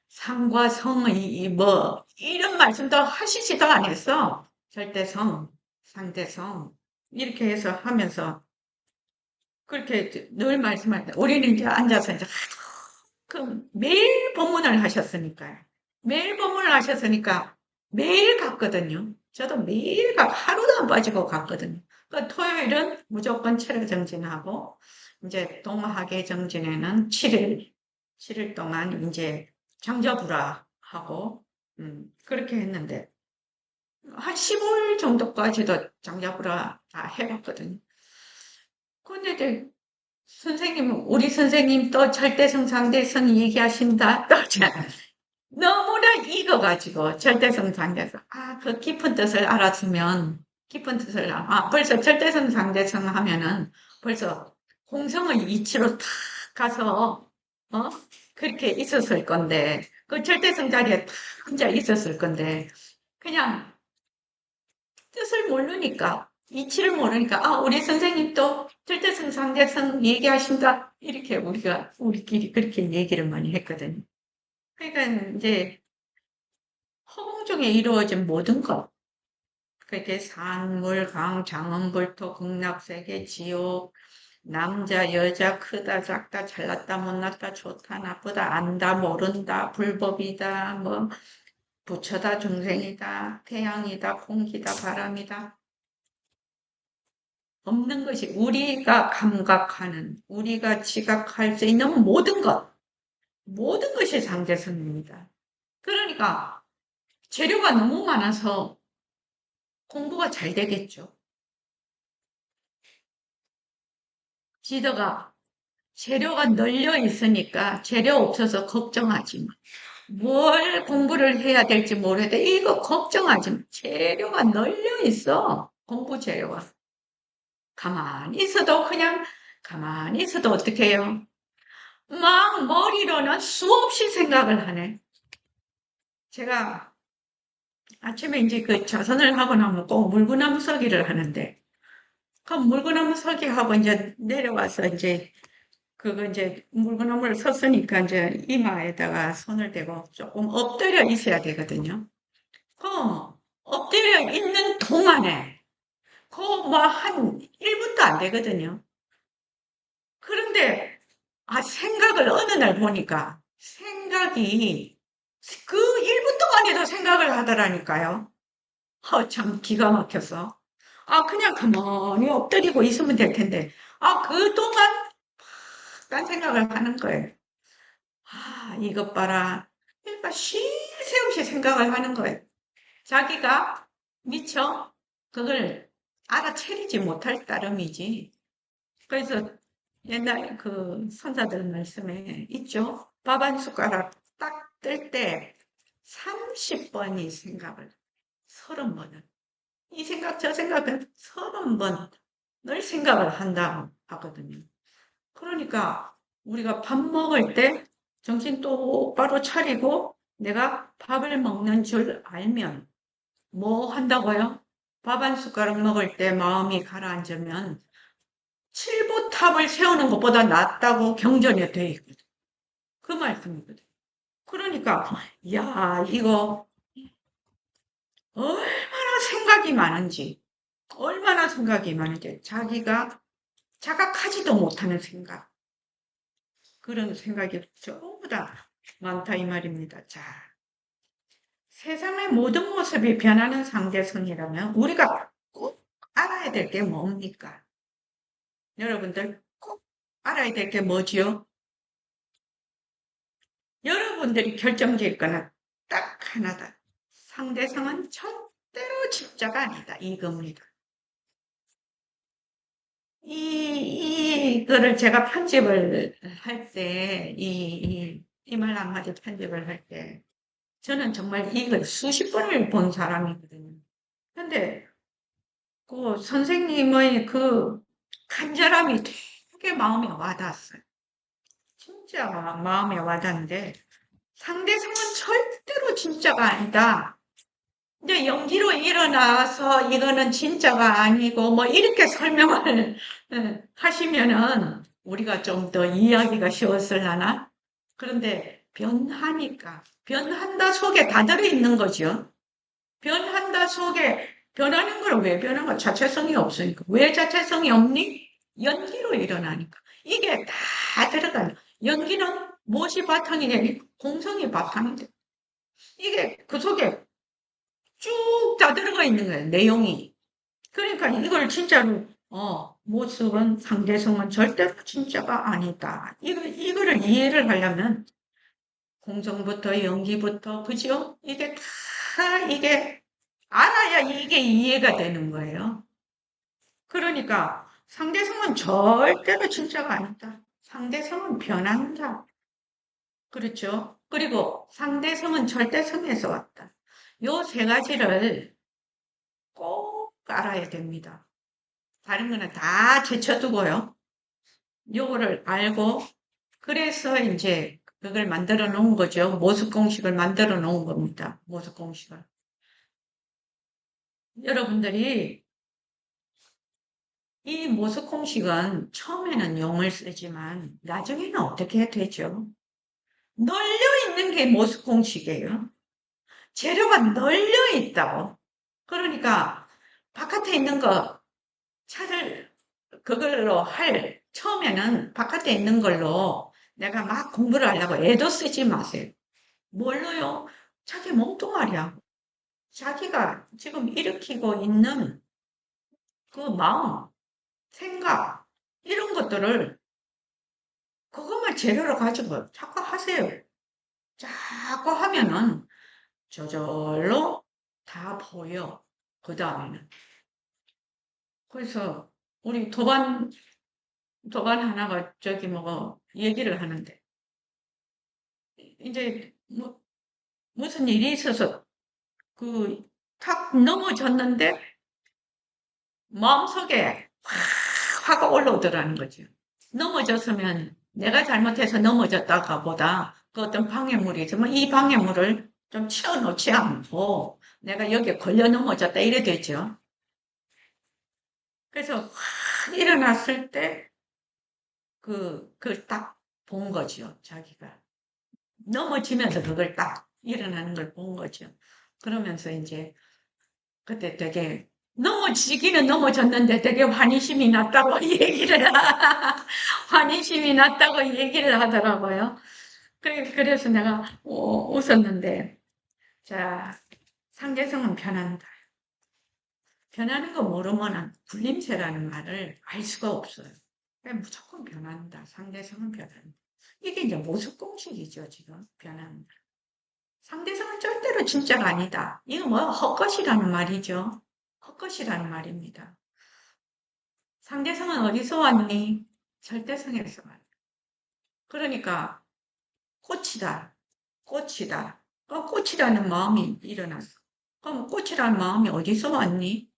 상과 성의 이런 말씀도 하시지도 않았어. 절대성, 상대성 이렇게 해서 하면서 그렇게 늘 말씀할 때 우리는 이제 앉아서 이제 매일 법문을 하셨으니까요. 매일 법문을 하셨으니까 매일 갔거든요. 저도 매일 하루도 안 빠지고 갔거든요. 그 토요일은 무조건 체력 정진하고 이제 동학의 정진에는 7일 동안 이제 장저부라 하고 그렇게 했는데 한 15일 정도까지도 장저부라 다 해봤거든요. 근데 이제 우리 선생님 또 절대성 상대성 얘기하신다. 또 너무나 익어가지고 절대성 상대성. 그 깊은 뜻을 알았으면 벌써 절대성 상대성 하면은 벌써 공성의 이치로 탁 가서 어 그렇게 있었을 건데 그 절대성 자리에 탁 혼자 있었을 건데 그냥 뜻을 모르니까 이치를 모르니까 우리 선생님 또 절대성 상대성 얘기하신다 이렇게 우리끼리 그렇게 얘기를 많이 했거든요. 그러니까 이제 허공 중에 이루어진 모든 것 그게 산, 물, 강, 장원, 불토, 극락세계, 지옥, 남자, 여자, 크다, 작다, 잘났다, 못났다, 좋다, 나쁘다, 안다, 모른다, 불법이다, 뭐 부처다, 중생이다, 태양이다, 공기다, 바람이다. 없는 것이 우리가 감각하는, 우리가 지각할 수 있는 모든 것이 상대성입니다. 그러니까 재료가 너무 많아서 공부가 잘 되겠죠. 지도가 재료가 널려 있으니까 재료 없어서 걱정하지 마. 뭘 공부를 해야 될지 모르겠다. 이거 걱정하지 마. 재료가 널려 있어. 공부 재료가. 가만히 있어도 그냥 가만히 있어도 어떻게 해요? 막 머리로는 수없이 생각을 하네. 제가 아침에 이제 그 자선을 하고 나면 꼭 물구나무 서기를 하는데, 그 물구나무 서기하고 이제 내려와서 이제 그거 이제 물구나무를 섰으니까 이제 이마에다가 손을 대고 조금 엎드려 있어야 되거든요. 그 엎드려 있는 동안에 그 뭐 한 1분도 안 되거든요. 그런데 생각을 어느 날 보니까 생각이 그 1분 동안에도 생각을 하더라니까요. 참 기가 막혀서. 그냥 가만히 엎드리고 있으면 될 텐데. 그동안 딴 생각을 하는 거예요. 이것 봐라. 그러니까 쉴 새 없이 생각을 하는 거예요. 자기가 미처 그걸 알아채리지 못할 따름이지. 그래서 옛날 그 선사들 말씀에 있죠. 밥 한 숟가락 딱 뜰 때 30번이 생각을, 30번을. 이 생각, 저 생각은 30번을 생각을 한다고 하거든요. 그러니까 우리가 밥 먹을 때 정신 똑바로 차리고 내가 밥을 먹는 줄 알면 뭐 한다고요? 밥 한 숟가락 먹을 때 마음이 가라앉으면 칠보탑을 세우는 것보다 낫다고 경전에 돼 있거든. 그 말씀이거든. 그러니까 야 이거 얼마나 생각이 많은지 얼마나 생각이 많은지 자기가 자각하지도 못하는 생각 그런 생각이 전부 다 많다 이 말입니다. 자, 세상의 모든 모습이 변하는 상대성이라면 우리가 꼭 알아야 될 게 뭡니까? 여러분들 꼭 알아야 될 게 뭐지요? 여러분들이 결정질 거는 딱 하나다. 상대성은 절대로 진짜가 아니다. 이겁니다. 이거를 제가 편집을 할 때, 이 말 한마디 편집을 할 때, 저는 정말 이걸 수십 번을 본 사람이거든요. 근데 그 선생님의 그 간절함이 되게 마음에 와닿았어요. 진짜 마음에 와닿는데, 상대성은 절대로 진짜가 아니다. 근데 연기로 일어나서 이거는 진짜가 아니고 뭐 이렇게 설명을 하시면은 우리가 좀 더 이해하기가 쉬웠을라나? 그런데 변하니까 변한다 속에 다 들어있는 거죠. 변한다 속에 변하는 걸 왜 변한 거 자체성이 없으니까 왜 자체성이 없니? 연기로 일어나니까 이게 다 들어가요. 연기는 무엇이 바탕이 되니? 공성이 바탕이 돼. 이게 그 속에 쭉 다 들어가 있는 거예요, 내용이. 그러니까 이걸 진짜로, 모습은, 상대성은 절대 진짜가 아니다. 이거를 이해를 하려면, 공정부터 연기부터, 그죠? 이게 알아야 이게 이해가 되는 거예요. 그러니까, 상대성은 절대로 진짜가 아니다. 상대성은 변한다. 그렇죠? 그리고 상대성은 절대성에서 왔다. 요 세 가지를 꼭 알아야 됩니다. 다른 거는 다 제쳐두고요. 요거를 알고, 그래서 이제 그걸 만들어 놓은 거죠. 모습 공식을 만들어 놓은 겁니다. 모습 공식을. 여러분들이 이 모습 공식은 처음에는 용을 쓰지만 나중에는 어떻게 되죠? 널려 있는 게 모습 공식이에요. 재료가 널려 있다고. 그러니까 바깥에 있는 거 차를 그걸로 처음에는 바깥에 있는 걸로 내가 막 공부를 하려고 애도 쓰지 마세요. 뭘로요? 자기 몸뚱아리야. 자기가 지금 일으키고 있는 그 마음, 생각, 이런 것들을 그것만 재료로 가지고 자꾸 하세요. 자꾸 하면은 저절로 다 보여. 그 다음에는. 그래서 우리 도반 하나가 저기 뭐고 얘기를 하는데 이제 뭐 무슨 일이 있어서 그 탁 넘어졌는데 마음속에 확 화가 올라오더라는 거죠. 넘어졌으면 내가 잘못해서 넘어졌다가 보다 그 어떤 방해물이 있으면 이 방해물을 좀 치워놓지 않고 내가 여기에 걸려 넘어졌다 이래 되죠. 그래서 확 일어났을 때 그걸 딱 본 거죠. 자기가. 넘어지면서 그걸 딱 일어나는 걸 본 거죠. 그러면서 이제 그때 되게 넘어지기는 넘어졌는데 되게 환희심이 났다고 환희심이 났다고 얘기를 하더라고요. 그래서 내가 웃었는데, 자, 상대성은 변한다. 변하는 거 모르면 불림체라는 말을 알 수가 없어요. 무조건 변한다. 상대성은 변한다. 이게 이제 모습 공식이죠, 지금. 변한다. 상대성은 절대로 진짜가 아니다. 이거 뭐 헛것이라는 말이죠. 헛것이라는 말입니다. 상대성은 어디서 왔니? 절대성에서 왔다. 그러니까 꽃이다. 꽃이다. 꽃이라는 마음이 일어났어. 그럼 꽃이라는 마음이 어디서 왔니?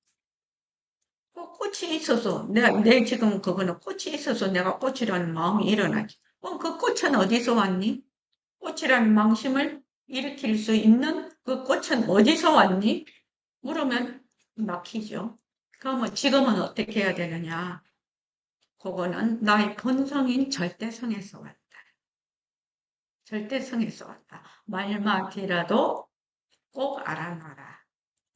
꽃이 있어서 내 지금 그거는 꽃이 있어서 내가 꽃이라는 마음이 일어나지. 그럼 그 꽃은 어디서 왔니? 꽃이라는 망심을 일으킬 수 있는 그 꽃은 어디서 왔니? 물으면 막히죠. 그러면 지금은 어떻게 해야 되느냐? 그거는 나의 본성인 절대성에서 왔다. 절대성에서 왔다. 말마디라도 꼭 알아놔라.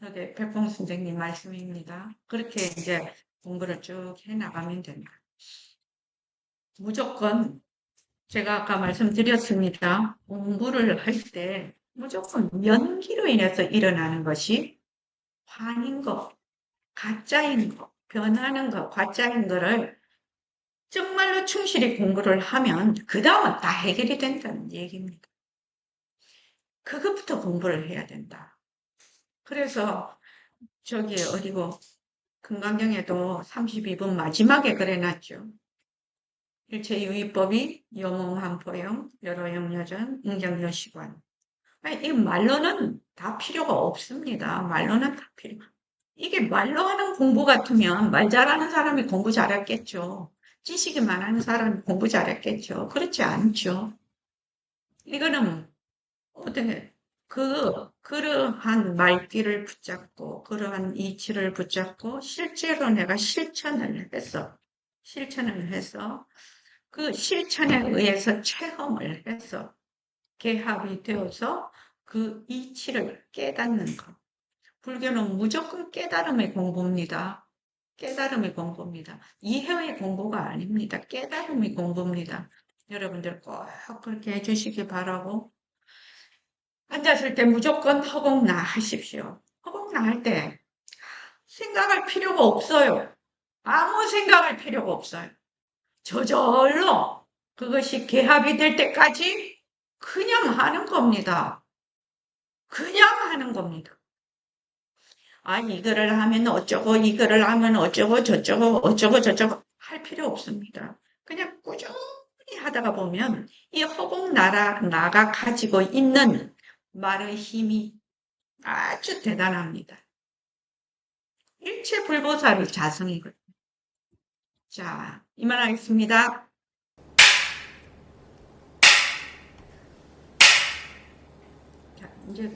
이게 백봉 선생님 말씀입니다. 그렇게 이제 공부를 쭉 해나가면 된다. 무조건 제가 아까 말씀드렸습니다. 공부를 할 때 무조건 연기로 인해서 일어나는 것이 환인 거, 가짜인 거, 변하는 거, 가짜인 거를 정말로 충실히 공부를 하면 그 다음은 다 해결이 된다는 얘기입니다. 그것부터 공부를 해야 된다. 그래서 저기 어디고 금강경에도 32분 마지막에 그래놨죠. 일체유의법이 영웅한포용, 여로영여전, 응경여시관. 이 말로는 다 필요가 없습니다. 말로는 다 필요. 이게 말로 하는 공부 같으면 말 잘하는 사람이 공부 잘했겠죠. 지식이 많은 사람이 공부 잘했겠죠. 그렇지 않죠. 이거는 어떻게 그러한 말귀를 붙잡고 그러한 이치를 붙잡고 실제로 내가 실천을 해서 그 실천에 의해서 체험을 해서 개합이 되어서 그 이치를 깨닫는 것. 불교는 무조건 깨달음의 공부입니다. 깨달음의 공부입니다. 이해의 공부가 아닙니다. 깨달음의 공부입니다. 여러분들 꼭 그렇게 해주시기 바라고 앉았을 때 무조건 허공나 하십시오. 허공나 할 때 생각할 필요가 없어요. 아무 생각할 필요가 없어요. 저절로 그것이 개합이 될 때까지 그냥 하는 겁니다. 그냥 하는 겁니다. 아, 이거를 하면 어쩌고, 이거를 하면 어쩌고, 저쩌고, 어쩌고, 저쩌고 할 필요 없습니다. 그냥 꾸준히 하다가 보면 이 나가 가지고 있는 말의 힘이 아주 대단합니다. 일체불보살의 자성이거든요. 자, 이만하겠습니다. 자, 이제